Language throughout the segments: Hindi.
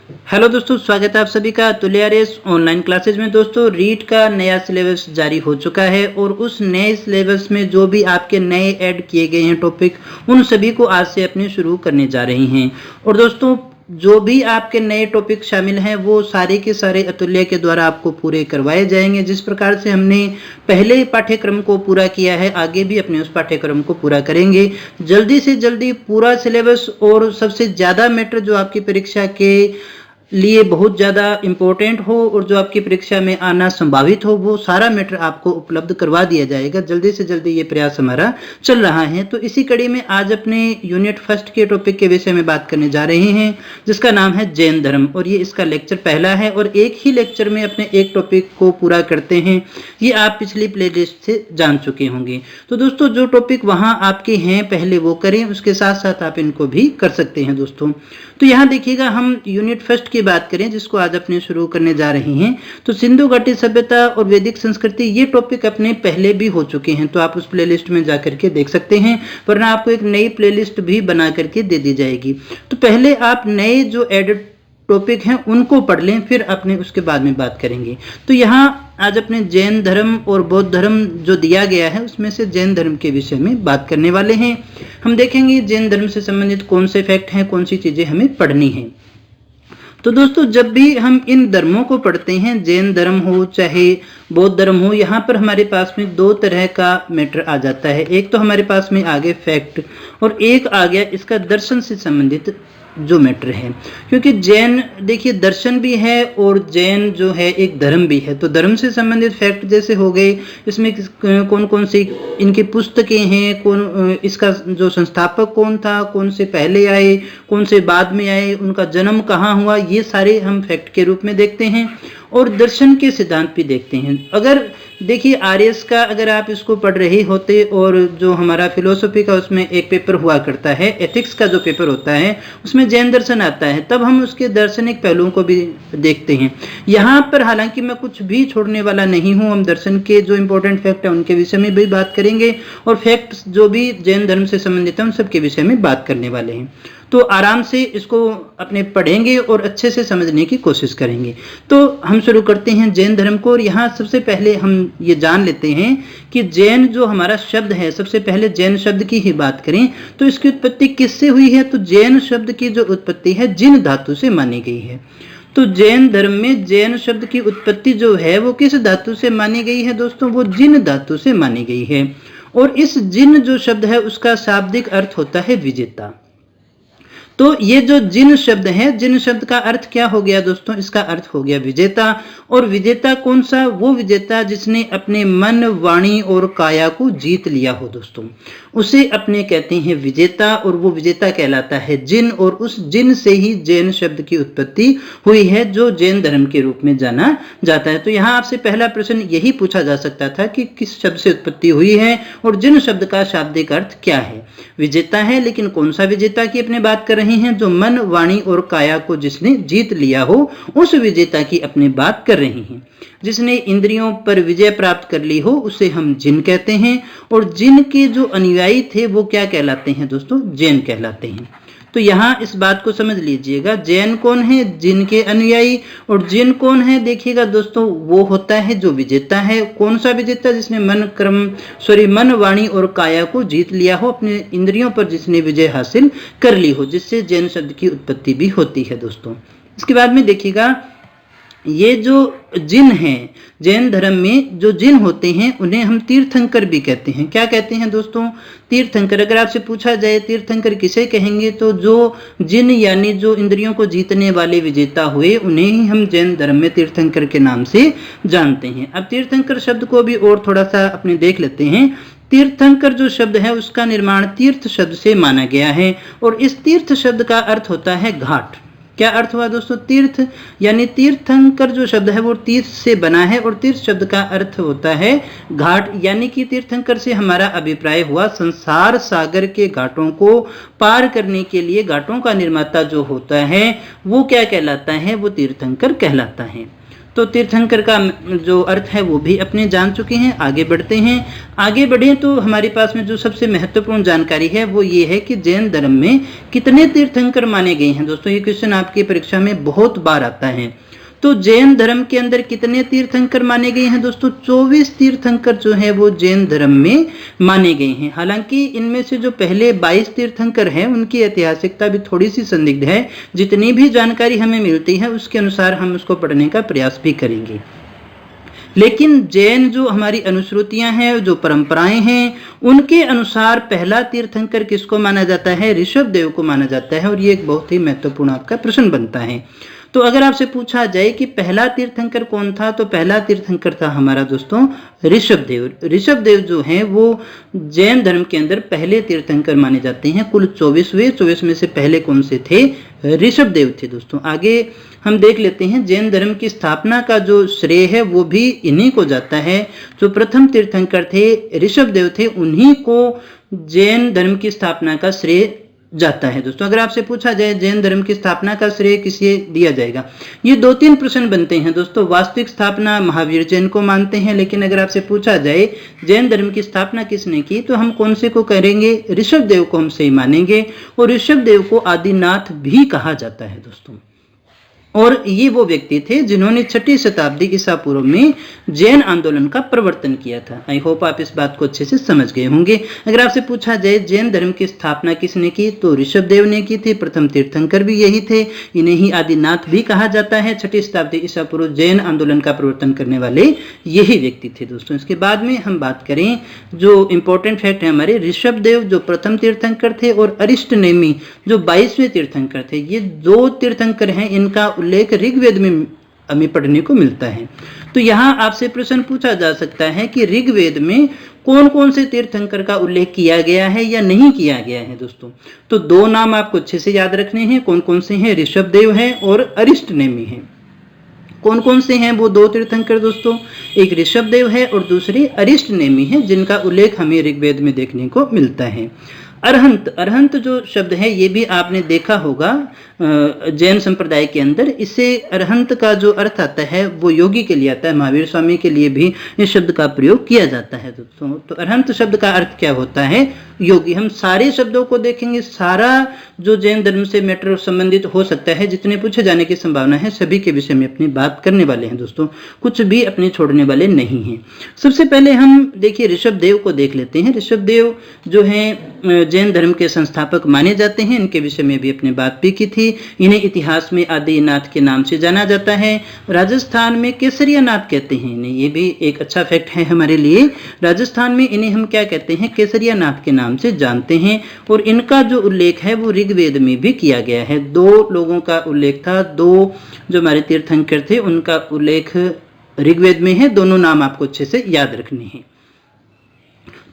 हेलो दोस्तों, स्वागत है आप सभी का तुल्यारेस ऑनलाइन क्लासेज में। दोस्तों, रीट का नया सिलेबस जारी हो चुका है और उस नए सिलेबस में जो भी आपके नए ऐड किए गए हैं टॉपिक, उन सभी को आज से अपने शुरू करने जा रही हैं। और दोस्तों, जो भी आपके नए टॉपिक शामिल हैं वो सारे के सारे अतुल्य के द्वारा आपको पूरे करवाए जाएंगे। जिस प्रकार से हमने पहले पाठ्यक्रम को पूरा किया है, आगे भी अपने उस पाठ्यक्रम को पूरा करेंगे। जल्दी से जल्दी पूरा सिलेबस और सबसे ज़्यादा मैटर जो आपकी परीक्षा के लिए बहुत ज़्यादा इम्पोर्टेंट हो और जो आपकी परीक्षा में आना संभावित हो, वो सारा मैटर आपको उपलब्ध करवा दिया जाएगा। जल्दी से जल्दी ये प्रयास हमारा चल रहा है। तो इसी कड़ी में आज अपने यूनिट फर्स्ट के टॉपिक के विषय में बात करने जा रहे हैं, जिसका नाम है जैन धर्म। और ये इसका लेक्चर पहला है और एक ही लेक्चर में अपने एक टॉपिक को पूरा करते हैं। ये आप पिछली प्लेलिस्ट से जान चुके होंगे। तो दोस्तों, जो टॉपिक वहाँ आपके हैं पहले वो करें, उसके साथ साथ आप इनको भी कर सकते हैं। दोस्तों, तो यहाँ देखिएगा, हम यूनिट फर्स्ट की बात करें जिसको आज अपने शुरू करने जा रहे हैं, तो सिंधु घाटी सभ्यता और वैदिक संस्कृति, ये टॉपिक अपने पहले भी हो चुके हैं। तो आप उस प्लेलिस्ट में जाकर के देख सकते हैं, वरना आपको एक नई प्लेलिस्ट भी बना करके दे दी जाएगी। तो पहले आप नए जो एडेड टॉपिक हैं उनको पढ़ लें, फिर अपने उसके बाद में बात करेंगे। तो यहाँ आज अपने जैन धर्म और बौद्ध धर्म जो दिया गया है उसमें से जैन धर्म के विषय में बात करने वाले हैं। हम देखेंगे जैन धर्म से संबंधित कौन से फैक्ट हैं, कौन सी चीजें हमें पढ़नी हैं। तो दोस्तों, जब भी हम इन धर्मों को पढ़ते हैं, जैन धर्म हो चाहे बौद्ध धर्म हो, यहाँ पर हमारे पास में दो तरह का मैटर आ जाता है। एक तो हमारे पास में आ गए फैक्ट और एक आ गया इसका दर्शन से संबंधित जो मैटर है। क्योंकि जैन देखिए दर्शन भी है और जैन जो है एक धर्म भी है। तो धर्म से संबंधित फैक्ट जैसे हो गए, इसमें कौन कौन सी इनकी पुस्तकें हैं, कौन इसका जो संस्थापक कौन था, कौन से पहले आए, कौन से बाद में आए, उनका जन्म कहाँ हुआ, ये सारे हम फैक्ट के रूप में देखते हैं। और दर्शन के सिद्धांत भी देखते हैं। अगर देखिए आर्यस का अगर आप इसको पढ़ रहे होते, और जो हमारा फिलोसफी का उसमें एक पेपर हुआ करता है, एथिक्स का जो पेपर होता है, उसमें जैन दर्शन आता है, तब हम उसके दार्शनिक पहलुओं को भी देखते हैं। यहाँ पर हालांकि मैं कुछ भी छोड़ने वाला नहीं हूँ, हम दर्शन के जो इंपॉर्टेंट फैक्ट है उनके विषय में भी बात करेंगे और फैक्ट्स जो भी जैन धर्म से संबंधित है उन सब के विषय में बात करने वाले हैं। तो आराम से इसको अपने पढ़ेंगे और अच्छे से समझने की कोशिश करेंगे। तो हम शुरू करते हैं जैन धर्म को। और यहाँ सबसे पहले हम ये जान लेते हैं कि जैन जो हमारा शब्द है, सबसे पहले जैन शब्द की ही बात करें तो इसकी उत्पत्ति किससे हुई है। तो जैन शब्द की जो उत्पत्ति है जिन धातु से मानी गई है। तो जैन धर्म में जैन शब्द की उत्पत्ति जो है वो किस धातु से मानी गई है दोस्तों, वो जिन धातु से मानी गई है। और इस जिन जो शब्द है उसका शाब्दिक अर्थ होता है विजेता। तो ये जो जिन शब्द है, जिन शब्द का अर्थ क्या हो गया दोस्तों, इसका अर्थ हो गया विजेता। और विजेता कौन सा, वो विजेता जिसने अपने मन, वाणी और काया को जीत लिया हो दोस्तों, उसे अपने कहते हैं विजेता। और वो विजेता कहलाता है जिन, और उस जिन से ही जैन शब्द की उत्पत्ति हुई है जो जैन धर्म के रूप में जाना जाता है। तो यहाँ आपसे पहला प्रश्न यही पूछा जा सकता था कि किस शब्द से उत्पत्ति हुई है और जिन शब्द का शाब्दिक अर्थ क्या है। विजेता है, लेकिन कौन सा विजेता की अपने बात कर रहे हैं, जो मन, वाणी और काया को जिसने जीत लिया हो, उस विजेता की अपने बात कर रहे हैं। जिसने इंद्रियों पर विजय प्राप्त कर ली हो उसे हम जिन कहते हैं। और जिन के जो अनुयायी थे वो क्या कहलाते हैं दोस्तों, जैन कहलाते हैं। तो यहाँ इस बात को समझ लीजिएगा, जैन कौन है, जिन के अनुयायी। और जिन कौन है देखिएगा दोस्तों, वो होता है जो विजेता है। कौन सा विजेता, जिसने मन, वाणी और काया को जीत लिया हो, अपने इंद्रियों पर जिसने विजय हासिल कर ली हो, जिससे जैन शब्द की उत्पत्ति भी होती है दोस्तों। इसके बाद में देखिएगा, ये जो जिन हैं, जैन धर्म में जो जिन होते हैं उन्हें हम तीर्थंकर भी कहते हैं। क्या कहते हैं दोस्तों, तीर्थंकर। अगर आपसे पूछा जाए तीर्थंकर किसे कहेंगे, तो जो जिन यानी जो इंद्रियों को जीतने वाले विजेता हुए उन्हें ही हम जैन धर्म में तीर्थंकर के नाम से जानते हैं। अब तीर्थंकर शब्द को भी और थोड़ा सा अपने देख लेते हैं। तीर्थंकर जो शब्द है उसका निर्माण तीर्थ शब्द से माना गया है। और इस तीर्थ शब्द का अर्थ होता है घाट। क्या अर्थ हुआ दोस्तों, तीर्थ यानी तीर्थंकर जो शब्द है वो तीर्थ से बना है। और तीर्थ शब्द का अर्थ होता है घाट, यानी कि तीर्थंकर से हमारा अभिप्राय हुआ संसार सागर के घाटों को पार करने के लिए घाटों का निर्माता जो होता है वो क्या कहलाता है, वो तीर्थंकर कहलाता है। तो तीर्थंकर का जो अर्थ है वो भी अपने जान चुके हैं। आगे बढ़ते हैं। आगे बढ़े तो हमारे पास में जो सबसे महत्वपूर्ण जानकारी है वो ये है कि जैन धर्म में कितने तीर्थंकर माने गए हैं। दोस्तों ये क्वेश्चन आपकी परीक्षा में बहुत बार आता है। तो जैन धर्म के अंदर कितने तीर्थंकर माने गए हैं दोस्तों? 24 तीर्थंकर जो है वो जैन धर्म में माने गए हैं। हालांकि इनमें से जो पहले 22 तीर्थंकर हैं उनकी ऐतिहासिकता भी थोड़ी सी संदिग्ध है। जितनी भी जानकारी हमें मिलती है उसके अनुसार हम उसको पढ़ने का प्रयास भी करेंगे। लेकिन जैन जो हमारी अनुश्रुतियां हैं, जो परंपराएं हैं, उनके अनुसार पहला तीर्थंकर किसको माना जाता है? ऋषभदेव को माना जाता है। और ये एक बहुत ही महत्वपूर्ण आपका प्रश्न बनता है। तो अगर आपसे पूछा जाए कि पहला तीर्थंकर कौन था, तो पहला तीर्थंकर था हमारा दोस्तों ऋषभदेव। ऋषभदेव जो हैं वो जैन धर्म के अंदर पहले तीर्थंकर माने जाते हैं। कुल 24 में से पहले कौन से थे? ऋषभदेव थे दोस्तों। आगे हम देख लेते हैं। जैन धर्म की स्थापना का जो श्रेय है वो भी इन्हीं को जाता है। जो प्रथम तीर्थंकर थे ऋषभदेव थे, उन्हीं को जैन धर्म की स्थापना का श्रेय जाता है दोस्तों। अगर आपसे पूछा जाए जैन धर्म की स्थापना का श्रेय किसे दिया जाएगा, ये 2-3 प्रश्न बनते हैं दोस्तों। वास्तविक स्थापना महावीर जैन को मानते हैं, लेकिन अगर आपसे पूछा जाए जैन धर्म की स्थापना किसने की, तो हम कौन से को करेंगे? ऋषभदेव को हम सही मानेंगे। और ऋषभदेव को आदिनाथ भी कहा जाता है दोस्तों। और ये वो व्यक्ति थे जिन्होंने 6ठी शताब्दी ईसा पूर्व में जैन आंदोलन का प्रवर्तन किया था। आई होप आप इस बात को अच्छे से समझ गए होंगे। अगर आपसे पूछा जाए जैन धर्म की स्थापना किसने की, तो ऋषभदेव ने की थी। प्रथम तीर्थंकर भी यही थे। इन्हें ही आदिनाथ भी कहा जाता है। 6ठी शताब्दी ईसा पूर्व जैन आंदोलन का प्रवर्तन करने वाले यही व्यक्ति थे दोस्तों। इसके बाद में हम बात करें जो इंपॉर्टेंट फैक्ट है हमारे, ऋषभदेव जो प्रथम तीर्थंकर थे और अरिष्टनेमी जो 22वें तीर्थंकर थे, ये 2 तीर्थंकर हैं। इनका उल्लेख ऋग्वेद में हमें पढ़ने को मिलता है। तो यहाँ आपसे प्रश्न पूछा जा सकता है कि ऋग्वेद में कौन कौन से तीर्थंकर का उल्लेख किया गया है या नहीं किया गया है दोस्तों। तो 2 नाम आपको अच्छे से याद रखने हैं। कौन कौन से हैं? ऋषभदेव है और अरिष्टनेमी है। कौन कौन से हैं वो 2 तीर्थंकर दोस्तों? एक ऋषभदेव है और दूसरी अरिष्टनेमी है, जिनका उल्लेख हमें ऋग्वेद में देखने को मिलता है। अरहंत, अरहंत जो शब्द है ये भी आपने देखा होगा जैन संप्रदाय के अंदर। इससे अरहंत का जो अर्थ आता है वो योगी के लिए आता है। महावीर स्वामी के लिए भी इस शब्द का प्रयोग किया जाता है दोस्तों। तो अरहंत शब्द का अर्थ क्या होता है? योगी। हम सारे शब्दों को देखेंगे। सारा जो जैन धर्म से मैटर संबंधित हो सकता है, जितने पूछे जाने की संभावना है, सभी के विषय में अपनी बात करने वाले हैं दोस्तों। कुछ भी अपने छोड़ने वाले नहीं हैं। सबसे पहले हम देखिए ऋषभदेव को देख लेते हैं। ऋषभदेव जो है जैन धर्म के संस्थापक माने जाते हैं। इनके विषय में भी अपने बात भी की थी। इन्हें इतिहास में आदिनाथ के नाम से जाना जाता है। राजस्थान में केसरियानाथ कहते हैं इन्हें। ये भी एक अच्छा फैक्ट है हमारे लिए। राजस्थान में इन्हें हम क्या कहते हैं? केसरियानाथ के नाम से जानते हैं। और इनका जो उल्लेख है वो ऋग्वेद में भी किया गया है। 2 लोगों का उल्लेख था। 2 जो हमारे तीर्थंकर थे उनका उल्लेख ऋग्वेद में है। दोनों नाम आपको अच्छे से याद रखने हैं।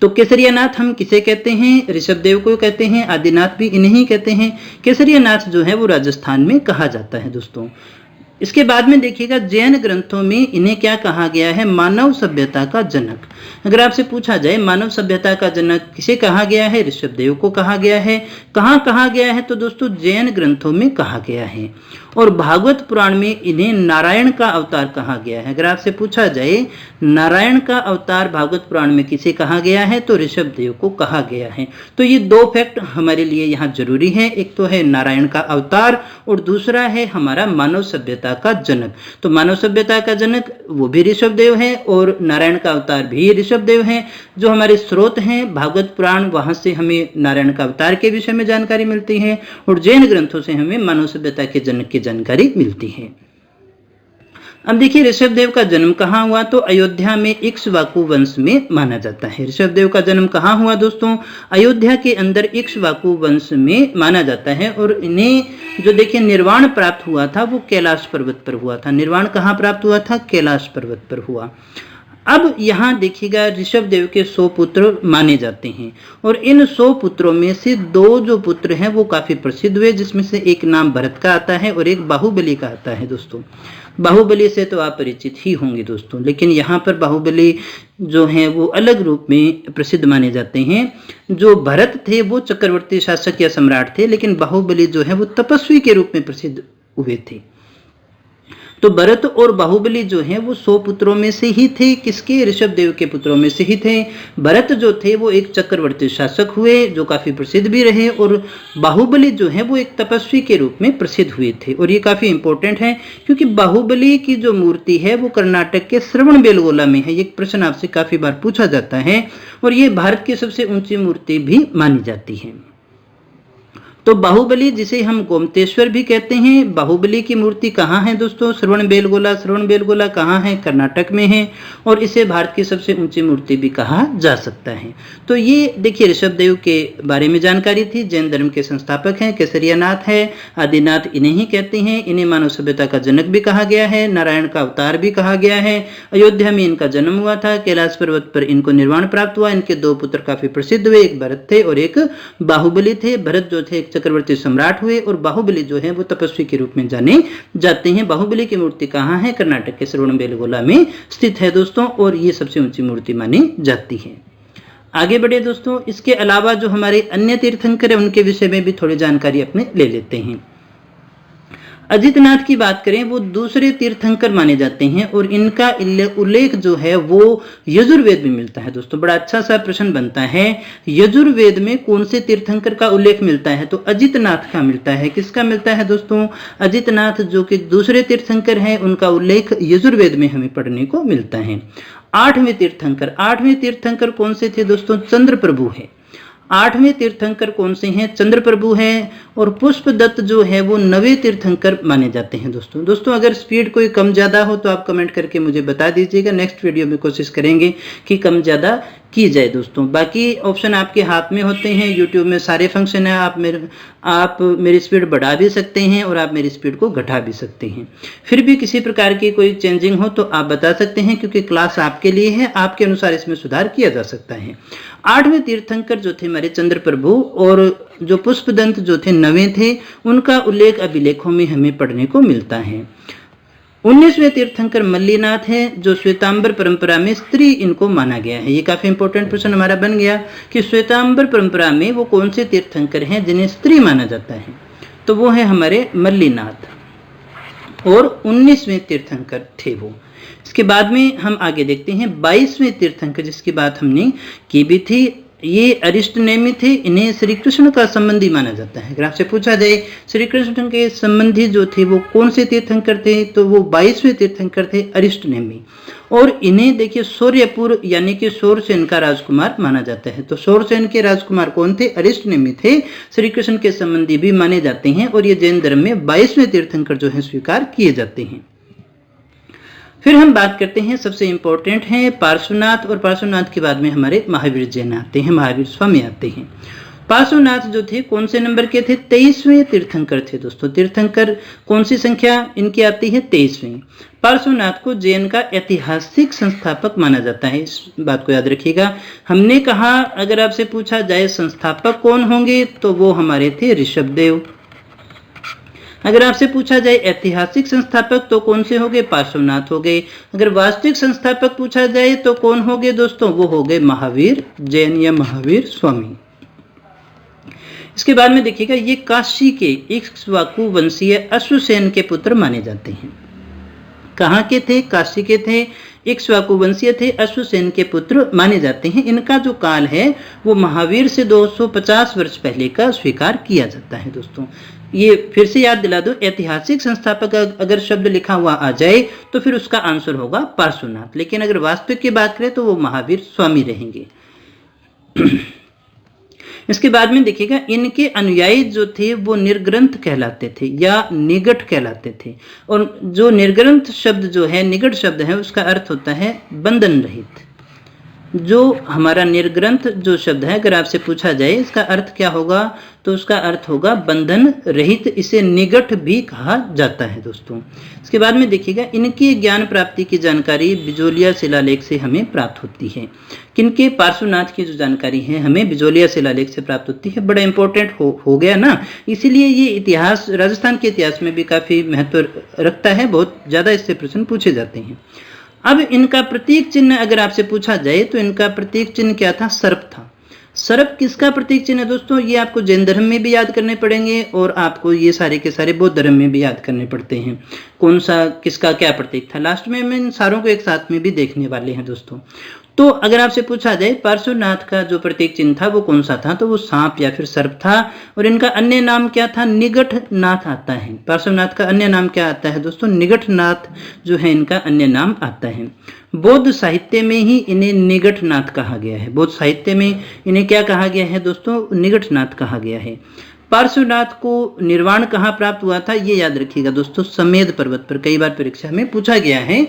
तो केसरियानाथ हम किसे कहते हैं? ऋषभदेव को कहते हैं। आदिनाथ भी इन्हें ही कहते हैं। केसरियानाथ जो है वो राजस्थान में कहा जाता है दोस्तों। इसके बाद में देखिएगा जैन ग्रंथों में इन्हें क्या कहा गया है? मानव सभ्यता का जनक। अगर आपसे पूछा जाए मानव सभ्यता का जनक किसे कहा गया है? ऋषभदेव को कहा गया है। कहाँ कहा गया है? तो दोस्तों जैन ग्रंथों में कहा गया है। और भागवत पुराण में इन्हें नारायण का अवतार कहा गया है। अगर आपसे पूछा जाए नारायण का अवतार भागवत पुराण में किसे कहा गया है? तो ऋषभदेव को कहा गया है। तो ये 2 फैक्ट हमारे लिए यहाँ जरूरी है। एक तो है नारायण का अवतार और दूसरा है हमारा मानव सभ्यता का जनक। तो मानव सभ्यता का जनक वो भी ऋषभदेव है और नारायण का अवतार भी ऋषभदेव है। जो हमारे स्रोत हैं भागवत पुराण, वहां से हमें नारायण का अवतार के विषय में जानकारी मिलती है और जैन ग्रंथों से हमें मानव सभ्यता के जनक की जानकारी मिलती है। अब देखिए ऋषभदेव का जन्म कहाँ हुआ? तो अयोध्या में इक्ष्वाकु वंश में माना जाता है। ऋषभदेव का जन्म कहाँ हुआ दोस्तों? अयोध्या के अंदर इक्ष्वाकु वंश में माना जाता है। और इन्हें जो देखिए निर्वाण प्राप्त हुआ था वो कैलाश पर्वत पर हुआ था। निर्वाण कहाँ प्राप्त हुआ था? कैलाश पर्वत पर हुआ। अब यहाँ देखिएगा ऋषभदेव के 100 पुत्र माने जाते हैं और इन 100 पुत्रों में से 2 जो पुत्र हैं वो काफी प्रसिद्ध हुए, जिसमें से एक नाम भरत का आता है और एक बाहुबली का आता है दोस्तों। बाहुबली से तो आप परिचित ही होंगे दोस्तों, लेकिन यहाँ पर बाहुबली जो हैं वो अलग रूप में प्रसिद्ध माने जाते हैं। जो भरत थे वो चक्रवर्ती शासक या सम्राट थे, लेकिन बाहुबली जो है वो तपस्वी के रूप में प्रसिद्ध हुए थे। तो भरत और बाहुबली जो है वो 100 पुत्रों में से ही थे। किसके? ऋषभ देव के पुत्रों में से ही थे। भरत जो थे वो एक चक्रवर्ती शासक हुए जो काफी प्रसिद्ध भी रहे, और बाहुबली जो है वो एक तपस्वी के रूप में प्रसिद्ध हुए थे। और ये काफी इंपॉर्टेंट है क्योंकि बाहुबली की जो मूर्ति है वो कर्नाटक के श्रवणबेलगोला में है। ये प्रश्न आपसे काफी बार पूछा जाता है, और ये भारत की सबसे ऊंची मूर्ति भी मानी जाती है। तो बाहुबली जिसे हम गोमतेश्वर भी कहते हैं, बाहुबली की मूर्ति कहाँ है दोस्तों? श्रवणबेलगोला। श्रवणबेलगोला कहाँ है? कर्नाटक में है, और इसे भारत की सबसे ऊंची मूर्ति भी कहा जा सकता है। तो ये देखिए ऋषभ देव के बारे में जानकारी थी। जैन धर्म के संस्थापक हैं, केसरियानाथ है, आदिनाथ इन्हें ही कहते हैं। इन्हें मानव सभ्यता का जनक भी कहा गया है, नारायण का अवतार भी कहा गया है। अयोध्या में इनका जन्म हुआ था, कैलाश पर्वत पर इनको निर्वाण प्राप्त हुआ। इनके 2 पुत्र काफी प्रसिद्ध हुए, एक भरत थे और एक बाहुबली थे। भरत जो थे चक्रवर्ती सम्राट हुए, और बाहुबली जो है वो तपस्वी के रूप में जाने जाते हैं। बाहुबली की मूर्ति कहाँ है? कर्नाटक के श्रवणबेलगोला में स्थित है दोस्तों, और ये सबसे ऊंची मूर्ति मानी जाती है। आगे बढ़े दोस्तों, इसके अलावा जो हमारे अन्य तीर्थंकर है उनके विषय में भी थोड़ी जानकारी अपने ले लेते हैं। अजितनाथ की बात करें, वो दूसरे तीर्थंकर माने जाते हैं, और इनका उल्लेख जो है वो यजुर्वेद में मिलता है दोस्तों। बड़ा अच्छा सा प्रश्न बनता है, यजुर्वेद में कौन से तीर्थंकर का उल्लेख मिलता है? तो अजितनाथ का मिलता है। किसका मिलता है दोस्तों? अजितनाथ जो कि दूसरे तीर्थंकर हैं, उनका उल्लेख यजुर्वेद में हमें पढ़ने को मिलता है। 8वें तीर्थंकर कौन से थे दोस्तों? चंद्र प्रभु है। 8वें तीर्थंकर कौन से हैं? चंद्र प्रभु हैं। और पुष्पदत्त जो है वो 9वें तीर्थंकर माने जाते हैं दोस्तों। अगर स्पीड कोई कम ज्यादा हो तो आप कमेंट करके मुझे बता दीजिएगा। नेक्स्ट वीडियो में कोशिश करेंगे कि कम ज्यादा की जाए दोस्तों। बाकी ऑप्शन आपके हाथ में होते हैं, यूट्यूब में सारे फंक्शन है। आप मेरी स्पीड बढ़ा भी सकते हैं और आप मेरी स्पीड को घटा भी सकते हैं। फिर भी किसी प्रकार की कोई चेंजिंग हो तो आप बता सकते हैं, क्योंकि क्लास आपके लिए है, आपके अनुसार इसमें सुधार किया जा सकता है। 8वें तीर्थंकर जो थे हमारे चंद्र प्रभु, और जो पुष्पदंत जो थे 9वें थे, उनका उल्लेख अभिलेखों में हमें पढ़ने को मिलता है। 19वें तीर्थंकर मल्लीनाथ है, जो श्वेतांबर परंपरा में स्त्री इनको माना गया है। ये काफी इंपॉर्टेंट प्रश्न हमारा बन गया कि श्वेतांबर परंपरा में वो कौन से तीर्थंकर हैं जिन्हें स्त्री माना जाता है? तो वो है हमारे मल्लीनाथ, और 19वें तीर्थंकर थे वो। इसके बाद में हम आगे देखते हैं 22वें तीर्थंकर, जिसकी बात हमने की भी थी। ये अरिष्टनेमी थे। इन्हें श्री कृष्ण का संबंधी माना जाता है। अगर आपसे पूछा जाए श्री कृष्ण के संबंधी जो थे वो कौन से तीर्थंकर थे, तो वो 22वें तीर्थंकर थे, अरिष्टनेमी। और इन्हें देखिए सूर्यपुर यानी कि सौरसेन का राजकुमार माना जाता है। तो सौरसेन के राजकुमार कौन थे? अरिष्टनेमी थे। श्री कृष्ण के संबंधी भी माने जाते हैं, और ये जैन धर्म में 22वें तीर्थंकर जो है स्वीकार किए जाते हैं। फिर हम बात करते हैं, सबसे इंपॉर्टेंट है पार्श्वनाथ, और पार्श्वनाथ के बाद में हमारे महावीर जैन आते हैं, महावीर स्वामी आते हैं। पार्श्वनाथ जो थे कौन से नंबर के थे? 23वें तीर्थंकर थे दोस्तों। तीर्थंकर कौन सी संख्या इनकी आती है? 23वें। पार्श्वनाथ को जैन का ऐतिहासिक संस्थापक माना जाता है। इस बात को याद रखिएगा। हमने कहा अगर आपसे पूछा जाए संस्थापक कौन होंगे, तो वो हमारे थे ऋषभ देव। अगर आपसे पूछा जाए ऐतिहासिक संस्थापक तो कौन से हो गए? पार्श्वनाथ हो गए। अगर वास्तविक संस्थापक पूछा जाए तो कौन हो गए दोस्तों? वो हो गए महावीर जैन या महावीर स्वामी। इसके बाद में देखिएगा, ये काशी के इक्ष्वाकु वंशीय अश्वसेन के पुत्र माने जाते हैं। कहाँ के थे? काशी के थे, इक्ष्वाकु वंशीय थे, अश्वसेन के पुत्र माने जाते हैं। इनका जो काल है वो महावीर से 250 वर्ष पहले का स्वीकार किया जाता है दोस्तों। ये फिर से याद दिला दो, ऐतिहासिक संस्थापक अगर शब्द लिखा हुआ आ जाए तो फिर उसका आंसर होगा पार्श्वनाथ, लेकिन अगर वास्तविक की बात करें तो वो महावीर स्वामी रहेंगे। इसके बाद में देखिएगा, इनके अनुयायी जो थे वो निर्ग्रंथ कहलाते थे या निगट कहलाते थे। और जो निर्ग्रंथ शब्द जो है, निगट शब्द है, उसका अर्थ होता है बंधन रहित। जो हमारा निर्ग्रंथ जो शब्द है, अगर आपसे पूछा जाए इसका अर्थ क्या होगा, तो उसका अर्थ होगा बंधन रहित। इसे निगट भी कहा जाता है दोस्तों। इसके बाद में देखिएगा, इनकी ज्ञान प्राप्ति की जानकारी बिजोलिया शिलालेख से हमें प्राप्त होती है। किनके? पार्श्वनाथ की जो जानकारी है हमें बिजोलिया शिलालेख से प्राप्त होती है। बड़ा इंपॉर्टेंट हो गया ना, इसीलिए ये इतिहास, राजस्थान के इतिहास में भी काफी महत्व रखता है। बहुत ज्यादा इससे प्रश्न पूछे जाते हैं। अब इनका प्रतीक चिन्ह अगर आपसे पूछा जाए तो इनका प्रतीक चिन्ह क्या था? सर्प था। सर्प किसका प्रतीक चिन्ह है दोस्तों? ये आपको जैन धर्म में भी याद करने पड़ेंगे और आपको ये सारे के सारे बौद्ध धर्म में भी याद करने पड़ते हैं। कौन सा किसका क्या प्रतीक था, लास्ट में हम इन सारों को एक साथ में भी देखने वाले हैं दोस्तों। तो अगर आपसे पूछा जाए पार्श्वनाथ का जो प्रतीक चिन्ह था वो कौन सा था, तो वो सांप या फिर सर्प था। और इनका अन्य नाम क्या था? निगठनाथ आता है। पार्श्वनाथ का अन्य नाम क्या आता है दोस्तों? निगठनाथ जो है इनका अन्य नाम आता है। बौद्ध साहित्य में ही इन्हें निगठनाथ कहा गया है। बौद्ध साहित्य में इन्हें क्या कहा गया है दोस्तों? निगठनाथ कहा गया है। पार्श्वनाथ को निर्वाण कहाँ प्राप्त हुआ था, ये याद रखिएगा दोस्तों, समेध पर्वत पर। कई बार परीक्षा में पूछा गया है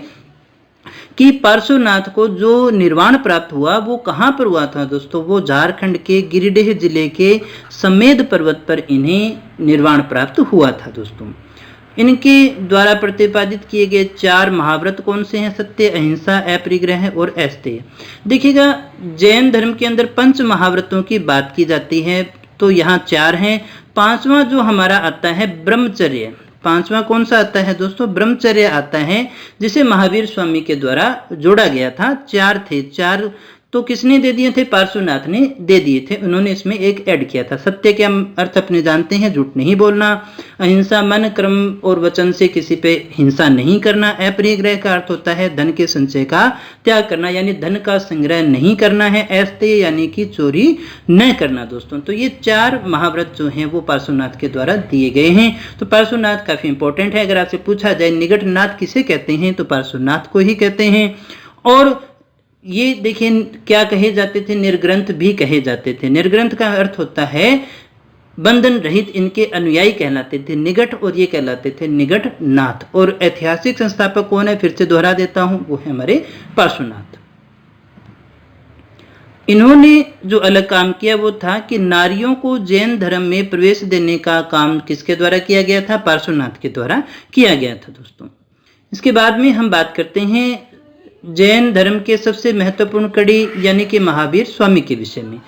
कि पार्श्वनाथ को जो निर्वाण प्राप्त हुआ वो कहाँ पर हुआ था दोस्तों? वो झारखंड के गिरिडीह जिले के समेध पर्वत पर इन्हें निर्वाण प्राप्त हुआ था दोस्तों। इनके द्वारा प्रतिपादित किए गए 4 महाव्रत कौन से हैं? सत्य, अहिंसा, अपरिग्रह और अस्तेय। देखिएगा जैन धर्म के अंदर 5 महाव्रतों की बात की जाती है, तो यहाँ 4 हैं। 5वां जो हमारा आता है ब्रह्मचर्य। 5वां कौन सा आता है दोस्तों? ब्रह्मचर्य आता है, जिसे महावीर स्वामी के द्वारा जोड़ा गया था। 4 थे, 4 तो किसने दे दिए थे? पार्श्वनाथ ने दे दिए थे। उन्होंने इसमें एक ऐड किया था। सत्य के हम अर्थ अपने जानते हैं, झूठ नहीं बोलना। अहिंसा, मन, कर्म और वचन से किसी पे हिंसा नहीं करना। अपरिग्रह का अर्थ होता है धन के संचय का त्याग करना, यानी धन का संग्रह नहीं करना है। अस्तेय यानी कि चोरी न करना दोस्तों। तो ये 4 महाव्रत जो हैं वो पार्श्वनाथ के द्वारा दिए गए हैं। तो पार्श्वनाथ काफी इंपॉर्टेंट है। अगर आपसे पूछा जाए निगठनाथ किसे कहते हैं, तो पार्श्वनाथ को ही कहते हैं। और ये देखिए क्या कहे जाते थे? निर्ग्रंथ भी कहे जाते थे। निर्ग्रंथ का अर्थ होता है बंधन रहित, इनके अनुयायी कहलाते थे निगठ, और ये कहलाते थे निगठनाथ। और ऐतिहासिक संस्थापक कौन है? फिर से दोहरा देता हूं, वो है हमारे पार्श्वनाथ। इन्होंने जो अलग काम किया वो था कि नारियों को जैन धर्म में प्रवेश देने का काम किसके द्वारा किया गया था? पार्श्वनाथ के द्वारा किया गया था दोस्तों। इसके बाद में हम बात करते हैं जैन धर्म के सबसे महत्वपूर्ण कड़ी यानी कि महावीर स्वामी के विषय में।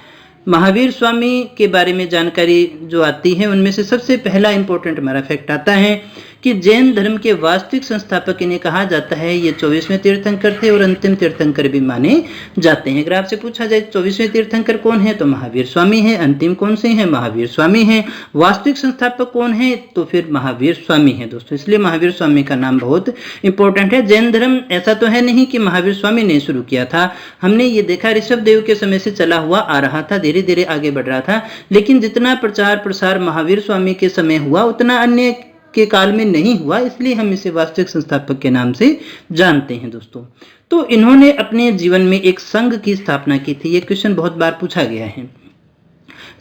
महावीर स्वामी के बारे में जानकारी जो आती है उनमें से सबसे पहला इंपॉर्टेंट हमारा फैक्ट आता है कि जैन धर्म के वास्तविक संस्थापक इन्हें कहा जाता है। ये 24वें तीर्थंकर थे और अंतिम तीर्थंकर भी माने जाते हैं। अगर आपसे पूछा जाए 24वें तीर्थंकर कौन है, तो महावीर स्वामी है। अंतिम कौन से हैं? महावीर स्वामी हैं। वास्तविक संस्थापक कौन है? तो फिर महावीर स्वामी है दोस्तों। इसलिए महावीर स्वामी का नाम बहुत इंपॉर्टेंट है। जैन धर्म ऐसा तो है नहीं कि महावीर स्वामी ने शुरू किया था। हमने ये देखा ऋषभ देव के समय से चला हुआ आ रहा था, धीरे धीरे आगे बढ़ रहा था। लेकिन जितना प्रचार प्रसार महावीर स्वामी के समय हुआ उतना अन्य के काल में नहीं हुआ, इसलिए हम इसे वास्तविक संस्थापक के नाम से जानते हैं दोस्तों। तो इन्होंने अपने जीवन में एक संघ की स्थापना की थी। ये क्वेश्चन बहुत बार पूछा गया है।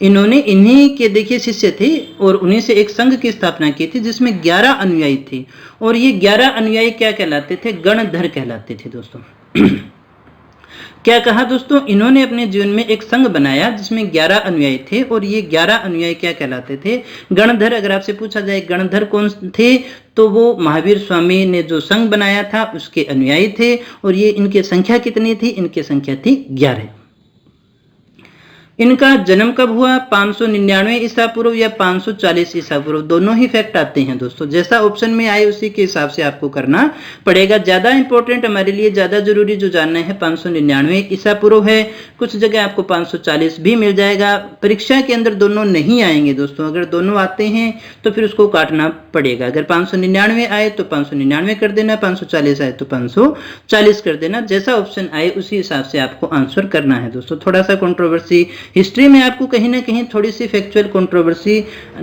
इन्होंने इन्हीं के देखिए शिष्य थे और उन्हीं से एक संघ की स्थापना की थी जिसमें 11 अनुयायी थे। और ये 11 अनुयायी क्या कहलाते थे? गणधर कहलाते थे दोस्तों। क्या कहा दोस्तों? इन्होंने अपने जीवन में एक संघ बनाया जिसमें 11 अनुयायी थे और ये 11 अनुयायी क्या कहलाते थे? गणधर। अगर आपसे पूछा जाए गणधर कौन थे, तो वो महावीर स्वामी ने जो संघ बनाया था उसके अनुयायी थे। और ये इनकी संख्या कितनी थी? इनकी संख्या थी 11। इनका जन्म कब हुआ? 599 ईसा पूर्व या 540 ईसा पूर्व, दोनों ही फैक्ट आते हैं दोस्तों। जैसा ऑप्शन में आए उसी के हिसाब से आपको करना पड़ेगा। ज्यादा इंपॉर्टेंट हमारे लिए, ज्यादा जरूरी जो जानना है 599 ईसा पूर्व है। कुछ जगह आपको 540 भी मिल जाएगा। परीक्षा के अंदर दोनों नहीं आएंगे दोस्तों। अगर दोनों आते हैं तो फिर उसको काटना पड़ेगा। अगर 599 आए तो 599 कर देना, 540 आए तो 540 कर देना। जैसा ऑप्शन आए उसी हिसाब से आपको आंसर करना है दोस्तों। थोड़ा सा कंट्रोवर्सी हिस्ट्री में आपको कहीं ना कहीं थोड़ी सी फैक्चुअल कंट्रोवर्सी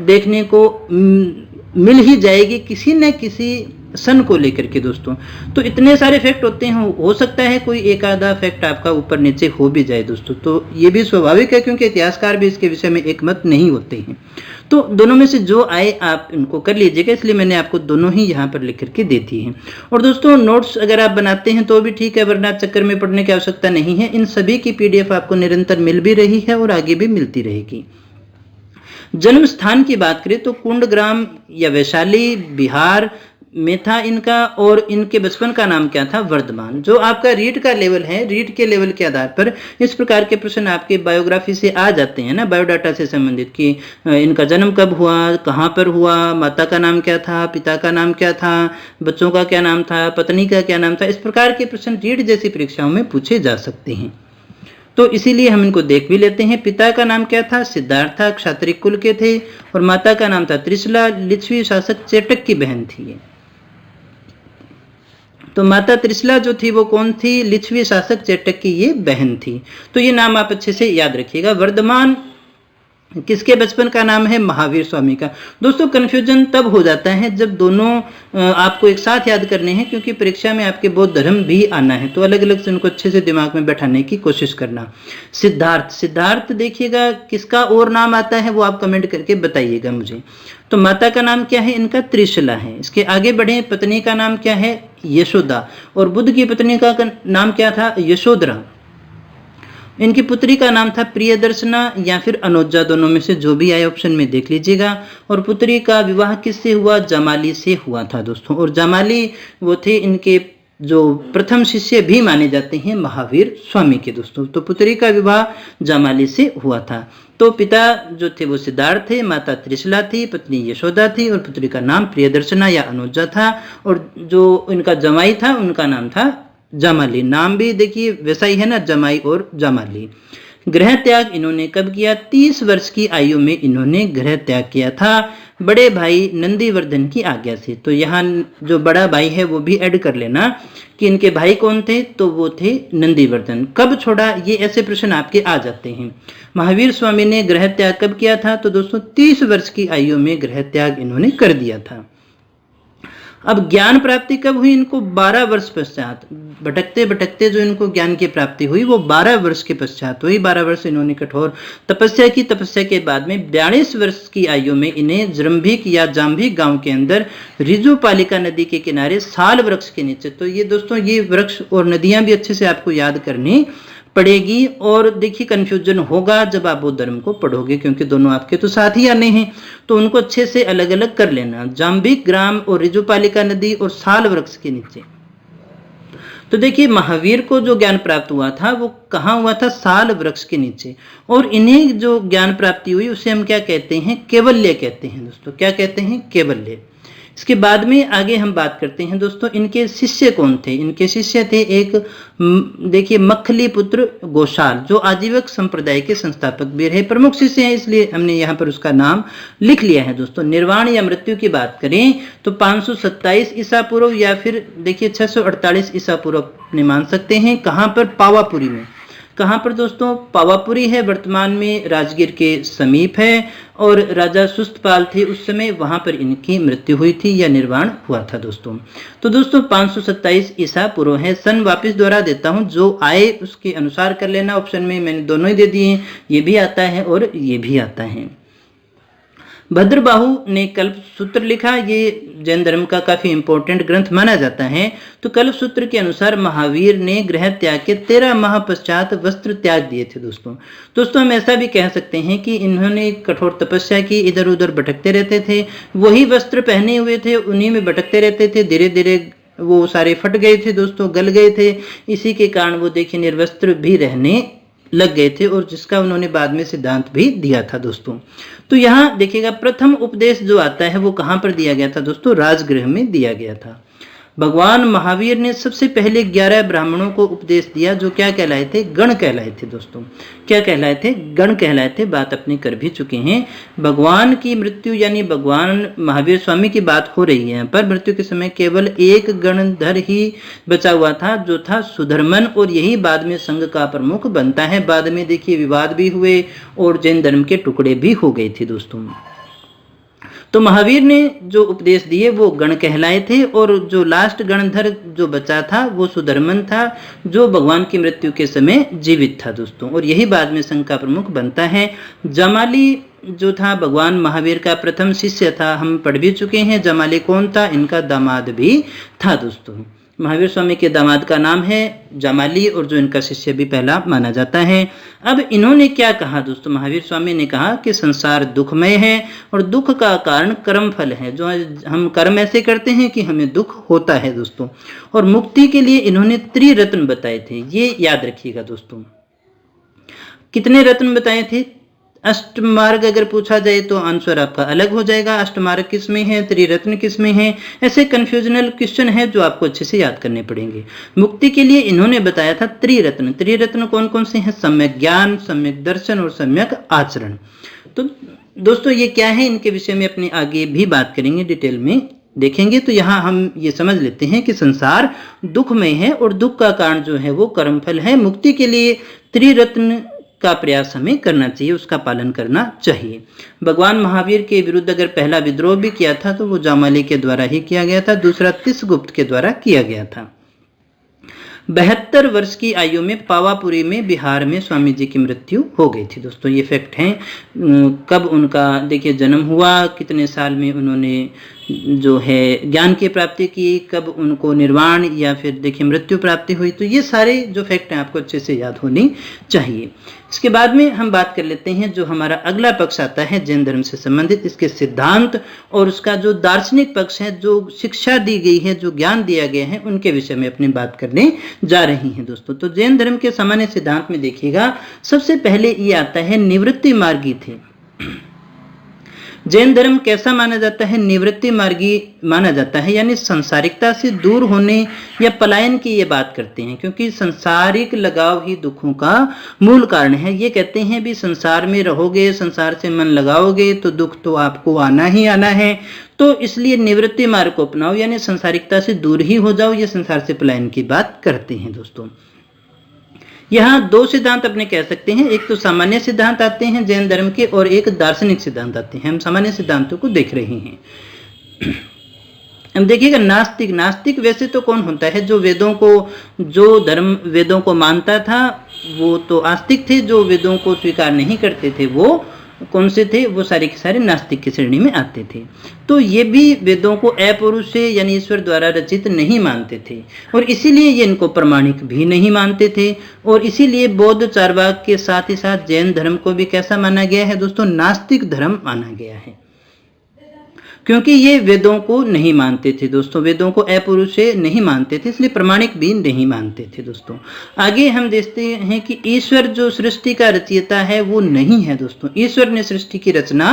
देखने को मिल ही जाएगी किसी न किसी सन को लेकर के दोस्तों। तो इतने सारे फैक्ट होते हैं, हो सकता है कोई एक आधा फैक्ट आपका ऊपर नीचे हो भी जाए दोस्तों। तो ये भी स्वाभाविक है क्योंकि इतिहासकार भी इसके विषय में एक मत नहीं होते हैं। तो दोनों में से जो आए आप इनको कर लीजिएगा, इसलिए मैंने आपको दोनों ही यहाँ पर लिख करके दे दी है। और दोस्तों नोट्स अगर आप बनाते हैं तो भी ठीक है, वरना चक्कर में पढ़ने की आवश्यकता नहीं है। इन सभी की PDF आपको निरंतर मिल भी रही है और आगे भी मिलती रहेगी। जन्म स्थान की बात करें तो कुंडग्राम या वैशाली बिहार में था इनका। और इनके बचपन का नाम क्या था? वर्धमान। जो आपका रीट का लेवल है, रीट के लेवल के आधार पर इस प्रकार के प्रश्न आपके बायोग्राफी से आ जाते हैं ना, बायोडाटा से संबंधित, कि इनका जन्म कब हुआ, कहाँ पर हुआ, माता का नाम क्या था, पिता का नाम क्या था, बच्चों का क्या नाम था, पत्नी का क्या नाम था। इस प्रकार के प्रश्न रीट जैसी परीक्षाओं में पूछे जा सकते हैं। तो इसीलिए हम इनको देख भी लेते हैं। पिता का नाम क्या था? सिद्धार्थ था, क्षत्रिय कुल के थे, और माता का नाम था त्रिशला, लिच्छवी शासक चेटक की बहन थी। तो माता त्रिशला जो थी वो कौन थी? लिच्छवी शासक चेटक की ये बहन थी। तो ये नाम आप अच्छे से याद रखिएगा। वर्धमान किसके बचपन का नाम है? महावीर स्वामी का। दोस्तों कंफ्यूजन तब हो जाता है जब दोनों आपको एक साथ याद करने हैं, क्योंकि परीक्षा में आपके बौद्ध धर्म भी आना है, तो अलग अलग से उनको अच्छे से दिमाग में बैठाने की कोशिश करना। सिद्धार्थ, सिद्धार्थ देखिएगा किसका और नाम आता है वो आप कमेंट करके बताइएगा मुझे। तो माता का नाम क्या है? इनका त्रिशला है। इसके आगे बढ़े, पत्नी का नाम क्या है? यशोदा। और बुद्ध की पत्नी का नाम क्या था? यशोधरा। इनकी पुत्री का नाम था प्रियदर्शना या फिर अनुजा, दोनों में से जो भी आए ऑप्शन में देख लीजिएगा। और पुत्री का विवाह किससे हुआ? जामाली से हुआ था दोस्तों। और जामाली वो थे इनके जो प्रथम शिष्य भी माने जाते हैं महावीर स्वामी के दोस्तों। तो पुत्री का विवाह जामाली से हुआ था। तो पिता जो थे वो सिद्धार्थ थे, माता त्रिशला थी, पत्नी यशोदा थी, और पुत्री का नाम प्रियदर्शना या अनुजा था। और जो इनका जमाई था उनका नाम था जामाली। नाम भी देखिए वैसा ही है ना, जमाई और जामाली। गृह त्याग इन्होंने कब किया? 30 वर्ष की आयु में इन्होंने गृह त्याग किया था, बड़े भाई नंदीवर्धन की आज्ञा से। तो यहाँ जो बड़ा भाई है वो भी ऐड कर लेना कि इनके भाई कौन थे, तो वो थे नंदीवर्धन। कब छोड़ा? ये ऐसे प्रश्न आपके आ जाते हैं। महावीर स्वामी ने गृह त्याग कब किया था? तो दोस्तों 30 वर्ष की आयु में गृह त्याग इन्होंने कर दिया था। अब ज्ञान प्राप्ति कब हुई इनको? 12 वर्ष पश्चात। भटकते भटकते जो इनको ज्ञान की प्राप्ति हुई वो 12 वर्ष के पश्चात हुई। 12 वर्ष इन्होंने कठोर तपस्या की। तपस्या के बाद में 42 वर्ष की आयु में इन्हें जृंभिक या जाम्भिक गांव के अंदर रिजुपालिका नदी के किनारे साल वृक्ष के नीचे, तो ये दोस्तों ये वृक्ष और नदियां भी अच्छे से आपको याद करनी पड़ेगी। और देखिए कंफ्यूजन होगा जब आप बौद्ध धर्म को पढ़ोगे, क्योंकि दोनों आपके तो साथ ही आने हैं, तो उनको अच्छे से अलग अलग कर लेना। जाम्बिक ग्राम और रिजुपालिका नदी और साल वृक्ष के नीचे। तो देखिए महावीर को जो ज्ञान प्राप्त हुआ था वो कहाँ हुआ था? साल वृक्ष के नीचे। और इन्हें जो ज्ञान प्राप्ति हुई उसे हम क्या कहते हैं? केवल्य कहते हैं दोस्तों। क्या कहते हैं? केवल्य। इसके बाद में आगे हम बात करते हैं दोस्तों इनके शिष्य कौन थे। इनके शिष्य थे एक देखिए मखली पुत्र गोशाल, जो आजीवक संप्रदाय के संस्थापक भी रहे, प्रमुख शिष्य हैं, इसलिए हमने यहाँ पर उसका नाम लिख लिया है दोस्तों। निर्वाण या मृत्यु की बात करें तो 527 ईसा पूर्व या फिर देखिए 648 ईसा पूर्व अपने मान सकते हैं। कहाँ पर? पावापुरी में। कहाँ पर दोस्तों? पावापुरी है, वर्तमान में राजगीर के समीप है। और राजा सुस्तपाल थे उस समय, वहां पर इनकी मृत्यु हुई थी या निर्वाण हुआ था दोस्तों। तो दोस्तों 527 ईसा पूर्व है। सन वापस दोहरा देता हूं, जो आए उसके अनुसार कर लेना। ऑप्शन में मैंने दोनों ही दे दिए, ये भी आता है और ये भी आता है। भद्रबाहु ने कल्प सूत्र लिखा, ये जैन धर्म का काफी इंपॉर्टेंट ग्रंथ माना जाता है। तो कल्प सूत्र के अनुसार महावीर ने गृह त्याग के 13 माह पश्चात वस्त्र त्याग दिए थे दोस्तों हम ऐसा भी कह सकते हैं कि इन्होंने कठोर तपस्या की, इधर उधर भटकते रहते थे, वही वस्त्र पहने हुए थे, उन्हीं में भटकते रहते थे, धीरे धीरे वो सारे फट गए थे दोस्तों, गल गए थे। इसी के कारण वो देखिए निर्वस्त्र भी रहने लग गए थे, और जिसका उन्होंने बाद में सिद्धांत भी दिया था दोस्तों। तो यहाँ देखिएगा प्रथम उपदेश जो आता है वो कहाँ पर दिया गया था दोस्तों? राजगृह में दिया गया था। भगवान महावीर ने सबसे पहले 11 ब्राह्मणों को उपदेश दिया, जो क्या कहलाए थे? गण कहलाए थे दोस्तों। क्या कहलाए थे? गण कहलाए थे। बात अपने कर भी चुके हैं। भगवान की मृत्यु यानी भगवान महावीर स्वामी की बात हो रही है, पर मृत्यु के समय केवल एक गणधर ही बचा हुआ था, जो था सुधर्मन, और यही बाद में संघ का प्रमुख बनता है। बाद में देखिए विवाद भी हुए और जैन धर्म के टुकड़े भी हो गए थे दोस्तों। तो महावीर ने जो उपदेश दिए वो गण कहलाए थे, और जो लास्ट गणधर जो बचा था वो सुधर्मन था, जो भगवान की मृत्यु के समय जीवित था दोस्तों, और यही बाद में संघ का प्रमुख बनता है। जमाली जो था भगवान महावीर का प्रथम शिष्य था, हम पढ़ भी चुके हैं। जमाली कौन था? इनका दामाद भी था दोस्तों। महावीर स्वामी के दामाद का नाम है जमाली, और जो इनका शिष्य भी पहला माना जाता है। अब इन्होंने क्या कहा दोस्तों? महावीर स्वामी ने कहा कि संसार दुखमय है और दुख का कारण कर्म फल है, जो हम कर्म ऐसे करते हैं कि हमें दुख होता है दोस्तों। और मुक्ति के लिए इन्होंने त्रिरत्न बताए थे, ये याद रखिएगा दोस्तों। कितने रत्न बताए थे? अष्टमार्ग अगर पूछा जाए तो आंसर आपका अलग हो जाएगा, अष्टमार्ग किस में है, त्रिरत्न किस में है। ऐसे कन्फ्यूजनल क्वेश्चन है जो आपको अच्छे से याद करने पड़ेंगे। मुक्ति के लिए इन्होंने बताया था त्रिरत्न। त्रिरत्न कौन कौन से हैं? सम्यक ज्ञान, सम्यक दर्शन और सम्यक आचरण। तो दोस्तों ये क्या है, इनके विषय में अपने आगे भी बात करेंगे, डिटेल में देखेंगे। तो यहाँ हम ये समझ लेते हैं कि संसार दुखमय है और दुख का कारण जो है वो कर्मफल है। मुक्ति के लिए त्रिरत्न का प्रयास हमें करना चाहिए, उसका पालन करना चाहिए। भगवान महावीर के विरुद्ध अगर पहला विद्रोह भी किया था तो वो जामाली के द्वारा ही किया गया था, दूसरा तिसगुप्त के द्वारा किया गया था। 72 वर्ष की आयु में पावापुरी में बिहार में स्वामी जी की मृत्यु हो गई थी। दोस्तों ये फैक्ट है। कब उनका देखिए जन्म हुआ, कितने साल में उन्होंने जो है ज्ञान की प्राप्ति की, कब उनको निर्वाण या फिर देखिए मृत्यु प्राप्ति हुई, तो ये सारे जो फैक्ट हैं आपको अच्छे से याद होनी चाहिए। इसके बाद में हम बात कर लेते हैं जो हमारा अगला पक्ष आता है जैन धर्म से संबंधित, इसके सिद्धांत और उसका जो दार्शनिक पक्ष है, जो शिक्षा दी गई है, जो ज्ञान दिया गया है, उनके विषय में अपनी बात करने जा रही हैं दोस्तों। तो जैन धर्म के सामान्य सिद्धांत में देखिएगा, सबसे पहले ये आता है निवृत्ति मार्गी थे। जैन धर्म कैसा माना जाता है? निवृत्ति मार्गी माना जाता है, यानी संसारिकता से दूर होने या पलायन की ये बात करते हैं, क्योंकि संसारिक लगाव ही दुखों का मूल कारण है। ये कहते हैं भी संसार में रहोगे, संसार से मन लगाओगे तो दुख तो आपको आना ही आना है। तो इसलिए निवृत्ति मार्ग को अपनाओ, यानी संसारिकता से दूर ही हो जाओ, ये संसार से पलायन की बात करते हैं दोस्तों। यहाँ दो सिद्धांत अपने कह सकते हैं, एक तो सामान्य सिद्धांत आते हैं जैन धर्म के और एक दार्शनिक सिद्धांत आते हैं। हम सामान्य सिद्धांतों को देख रहे हैं। हम देखिएगा नास्तिक। नास्तिक वैसे तो कौन होता है? जो वेदों को, जो धर्म वेदों को मानता था वो तो आस्तिक थे, जो वेदों को स्वीकार नहीं करते थे वो कौन से थे? वो सारे के सारे नास्तिक की श्रेणी में आते थे। तो ये भी वेदों को अपौरुष से यानी ईश्वर द्वारा रचित नहीं मानते थे और इसीलिए ये इनको प्रमाणिक भी नहीं मानते थे। और इसीलिए बौद्ध चार्वाक के साथ ही साथ जैन धर्म को भी कैसा माना गया है दोस्तों? नास्तिक धर्म माना गया है, क्योंकि ये वेदों को नहीं मानते थे दोस्तों, वेदों को अपौरुष से नहीं मानते थे, इसलिए प्रमाणिक भी नहीं मानते थे दोस्तों। आगे हम देखते हैं कि ईश्वर जो सृष्टि का रचयिता है वो नहीं है दोस्तों। ईश्वर ने सृष्टि की रचना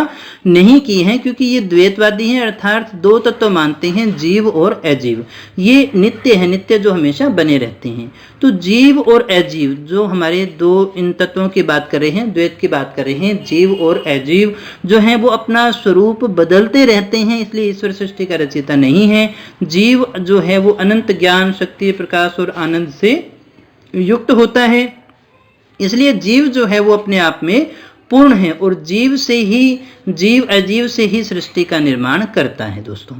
नहीं की है, क्योंकि ये द्वैतवादी हैं, अर्थात दो तत्व मानते हैं, जीव और अजीव। ये नित्य है, नित्य जो हमेशा बने रहते हैं। तो जीव और अजीव जो हमारे दो इन तत्वों की बात कर रहे हैं, द्वैत की बात कर रहे हैं, जीव और अजीव जो हैं वो अपना स्वरूप बदलते रहते हैं, इसलिए ईश्वर सृष्टि का रचयिता नहीं है। जीव जो है वो अनंत ज्ञान, शक्ति, प्रकाश और आनंद से युक्त होता है, इसलिए जीव जो है वो अपने आप में पूर्ण है और जीव अजीव से ही सृष्टि का निर्माण करता है दोस्तों।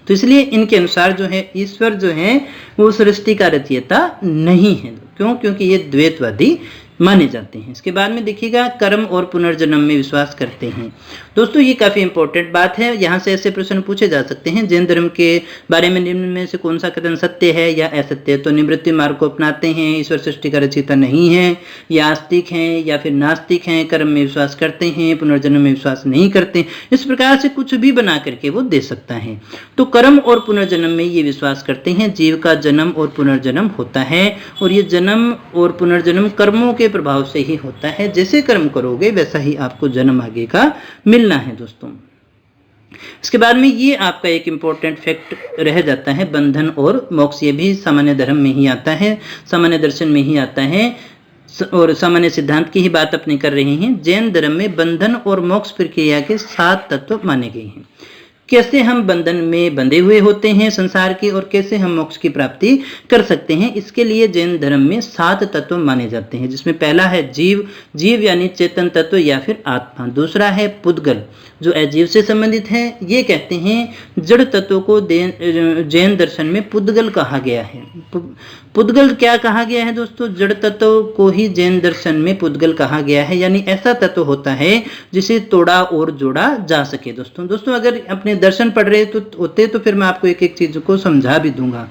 तो इसलिए इनके अनुसार जो है ईश्वर जो है वो सृष्टि का रचयिता नहीं है। क्यों? क्योंकि ये द्वैतवादी माने जाते हैं। इसके बाद में देखिएगा कर्म और पुनर्जन्म में विश्वास करते हैं। दोस्तों ये काफी इंपॉर्टेंट बात है, यहाँ से ऐसे प्रश्न पूछे जा सकते हैं। जैन धर्म के बारे में निम्न में से कौन सा कथन सत्य है या असत्य? तो निवृत्ति मार्ग को अपनाते हैं, ईश्वर सृष्टि का रचयिता नहीं है, या आस्तिक हैं या फिर नास्तिक हैं, कर्म में विश्वास करते हैं, पुनर्जन्म में विश्वास नहीं करते। इस प्रकार से कुछ भी बना करके वो दे सकता है। तो कर्म और पुनर्जन्म में ये विश्वास करते हैं, जीव का जन्म और पुनर्जन्म होता है और ये जन्म और पुनर्जन्म कर्मों के प्रभाव से ही होता है। जैसे कर्म करोगे वैसा ही आपको जन्म आगे का मिलना है दोस्तों। इसके बाद में ये आपका एक इंपॉर्टेंट फैक्ट रह जाता है, बंधन और मोक्ष। ये भी सामान्य धर्म में ही आता है, सामान्य दर्शन में ही आता है और सामान्य सिद्धांत की ही बात अपने कर रहे हैं। जैन धर्म में बंधन और मोक्ष प्रक्रिया के 7 तत्व माने गए हैं। कैसे हम बंधन में बंधे हुए होते हैं संसार के और कैसे हम मोक्ष की प्राप्ति कर सकते हैं, इसके लिए जैन धर्म में 7 तत्व माने जाते हैं, जिसमें पहला है जीव यानी चेतन तत्व या फिर आत्मा। दूसरा है पुद्गल जो अजीव से संबंधित है। ये कहते हैं जड़ तत्व को जैन दर्शन में पुद्गल कहा गया है। पुद्गल क्या कहा गया है दोस्तों? जड़ तत्व को ही जैन दर्शन में पुद्गल कहा गया है, यानी ऐसा तत्व होता है जिसे तोड़ा और जोड़ा जा सके दोस्तों। अगर अपने दर्शन पढ़ रहे होते तो फिर मैं आपको एक एक चीज को समझा भी दूंगा।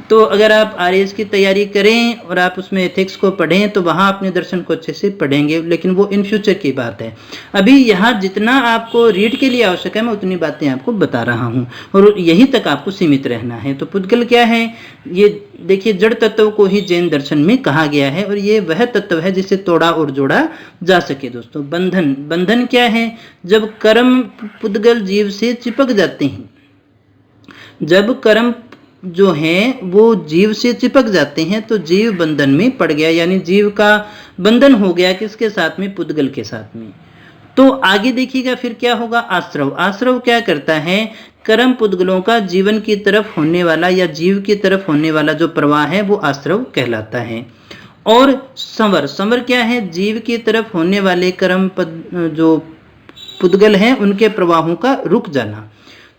तो अगर आप आरएएस की तैयारी करें और आप उसमें एथिक्स को पढ़ें तो वहाँ अपने दर्शन को अच्छे से पढ़ेंगे, लेकिन वो इन फ्यूचर की बात है। अभी यहाँ जितना आपको रीड के लिए आवश्यक है मैं उतनी बातें आपको बता रहा हूँ और यहीं तक आपको सीमित रहना है। तो पुद्गल क्या है, ये देखिए जड़ तत्व को ही जैन दर्शन में कहा गया है और ये वह तत्व है जिसे तोड़ा और जोड़ा जा सके। दोस्तों बंधन, बंधन क्या है, जब कर्म पुद्गल जीव से चिपक जाते हैं, जब कर्म जो है वो जीव से चिपक जाते हैं तो जीव बंधन में पड़ गया, यानी जीव का बंधन हो गया किसके साथ में, पुद्गल के साथ में। तो आगे देखिएगा फिर क्या होगा, आश्रव। आश्रव क्या करता है, कर्म पुद्गलों का जीवन की तरफ होने वाला या जीव की तरफ होने वाला जो प्रवाह है वो आश्रव कहलाता है। और संवर, संवर क्या है, जीव की तरफ होने वाले कर्म जो पुद्गल हैं उनके प्रवाहों का रुक जाना।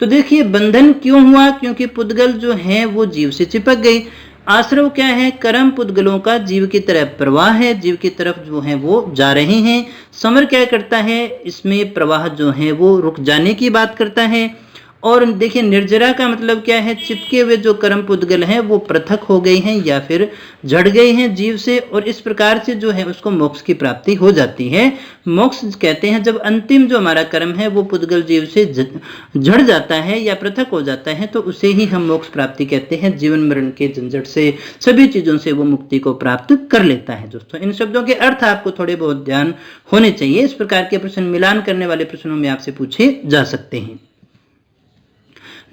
तो देखिए बंधन क्यों हुआ, क्योंकि पुद्गल जो है वो जीव से चिपक गई। आश्रव क्या है, कर्म पुद्गलों का जीव की तरफ प्रवाह है, जीव की तरफ जो है वो जा रहे हैं। समर क्या करता है, इसमें प्रवाह जो है वो रुक जाने की बात करता है। और देखिए निर्जरा का मतलब क्या है, चिपके हुए जो कर्म पुद्गल हैं वो पृथक हो गए हैं या फिर झड़ गए हैं जीव से, और इस प्रकार से जो है उसको मोक्ष की प्राप्ति हो जाती है। मोक्ष कहते हैं जब अंतिम जो हमारा कर्म है वो पुद्गल जीव से झड़ जाता है या पृथक हो जाता है, तो उसे ही हम मोक्ष प्राप्ति कहते हैं। जीवन मरण के झंझट से, सभी चीजों से वो मुक्ति को प्राप्त कर लेता है। दोस्तों इन शब्दों के अर्थ आपको थोड़े बहुत ध्यान होने चाहिए। इस प्रकार के प्रश्न मिलान करने वाले प्रश्नों में आपसे पूछे जा सकते हैं।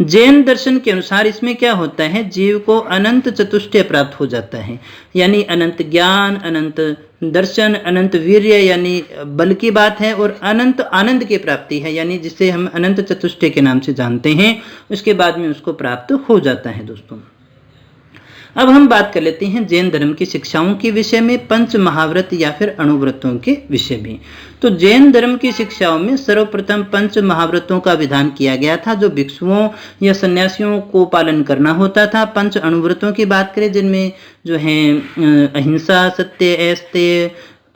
जैन दर्शन के अनुसार इसमें क्या होता है, जीव को अनंत चतुष्टय प्राप्त हो जाता है, यानी अनंत ज्ञान, अनंत दर्शन, अनंत वीर्य यानी बल की बात है, और अनंत आनंद की प्राप्ति है, यानी जिसे हम अनंत चतुष्टय के नाम से जानते हैं, उसके बाद में उसको प्राप्त हो जाता है। दोस्तों अब हम बात कर लेते हैं जैन धर्म की शिक्षाओं के विषय में, पंच महाव्रत या फिर अणुव्रतों के विषय में। तो जैन धर्म की शिक्षाओं में सर्वप्रथम पंच महाव्रतों का विधान किया गया था, जो भिक्षुओं या सन्यासियों को पालन करना होता था। पंच अणुव्रतों की बात करें जिनमें जो है अहिंसा, सत्य, अस्तेय,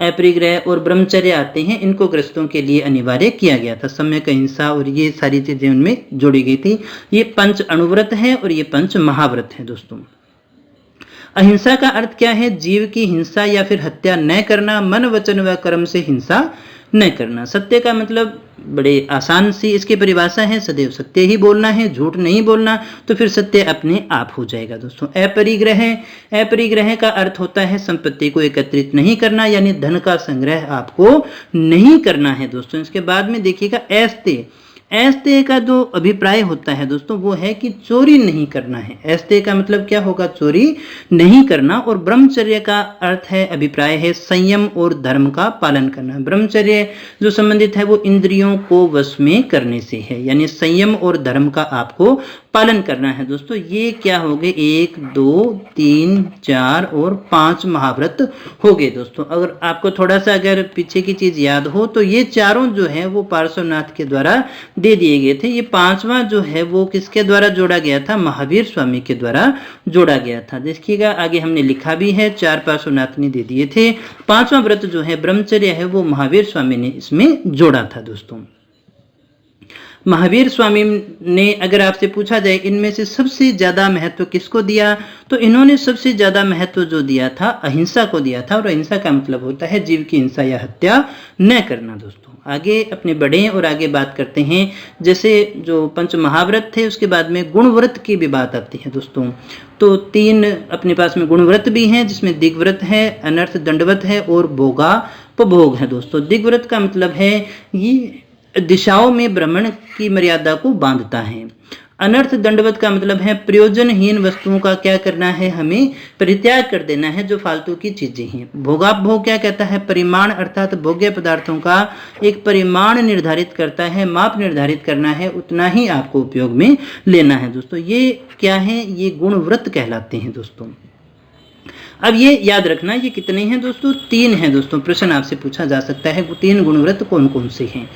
अपरिग्रह और ब्रह्मचर्य आते हैं, इनको गृहस्थों के लिए अनिवार्य किया गया था। सम्यक अहिंसा और ये सारी चीजें उनमें जोड़ी गई थी। ये पंच अणुव्रत है और ये पंच महाव्रत है। दोस्तों अहिंसा का अर्थ क्या है, जीव की हिंसा या फिर हत्या न करना, मन वचन व कर्म से हिंसा न करना। सत्य का मतलब बड़े आसान सी इसकी परिभाषा है, सदैव सत्य ही बोलना है, झूठ नहीं बोलना, तो फिर सत्य अपने आप हो जाएगा। दोस्तों अपरिग्रह, अपरिग्रह का अर्थ होता है संपत्ति को एकत्रित नहीं करना, यानी धन का संग्रह आपको नहीं करना है। दोस्तों इसके बाद में देखिएगा अस्तेय। अस्तेय का जो अभिप्राय होता है दोस्तों वो है कि चोरी नहीं करना है। अस्तेय का मतलब क्या होगा, चोरी नहीं करना। और ब्रह्मचर्य का अर्थ है, अभिप्राय है संयम और धर्म का पालन करना। ब्रह्मचर्य जो संबंधित है वो इंद्रियों को वश में करने से है, यानी संयम और धर्म का आपको पालन करना है। दोस्तों ये क्या हो गए, 1 2 3 4 और 5 महाव्रत हो गए। दोस्तों अगर आपको थोड़ा सा अगर पीछे की चीज याद हो तो ये चारों जो है वो पार्श्वनाथ के द्वारा दे दिए गए थे। ये पांचवा जो है वो किसके द्वारा जोड़ा गया था, महावीर स्वामी के द्वारा जोड़ा गया था। देखिएगा आगे हमने लिखा भी है, 4 पार्श्वनाथ ने दे दिए थे। 5वां व्रत जो है ब्रह्मचर्य है वो महावीर स्वामी ने इसमें जोड़ा था। दोस्तों महावीर स्वामी ने, अगर आपसे पूछा जाए इनमें से सबसे ज्यादा महत्व किसको दिया, तो इन्होंने सबसे ज्यादा महत्व जो दिया था अहिंसा को दिया था। और अहिंसा का मतलब होता है जीव की हिंसा या हत्या न करना। दोस्तों आगे अपने बढ़े और आगे बात करते हैं। जैसे जो पंच महाव्रत थे उसके बाद में गुणव्रत की भी बात आती है। दोस्तों तो 3 अपने पास में गुणव्रत भी हैं, जिसमें दिग्व्रत है, अनर्थ दंडवत है और भोगापभोग है। दोस्तों दिग्व्रत का मतलब है ये दिशाओं में भ्रमण की मर्यादा को बांधता है। अनर्थ दंडवत का मतलब है प्रयोजनहीन वस्तुओं का क्या करना है, हमें परित्याग कर देना है, जो फालतू की चीजें हैं। भोगापभोग क्या कहता है, परिमाण अर्थात भोग्य पदार्थों का एक परिमाण निर्धारित करता है, माप निर्धारित करना है, उतना ही आपको उपयोग में लेना है। दोस्तों ये क्या है, ये गुणव्रत कहलाते हैं। दोस्तों अब ये याद रखना ये कितने हैं दोस्तों, 3 हैं। दोस्तों प्रश्न आपसे पूछा जा सकता है वो 3 गुणव्रत कौन कौन से हैं।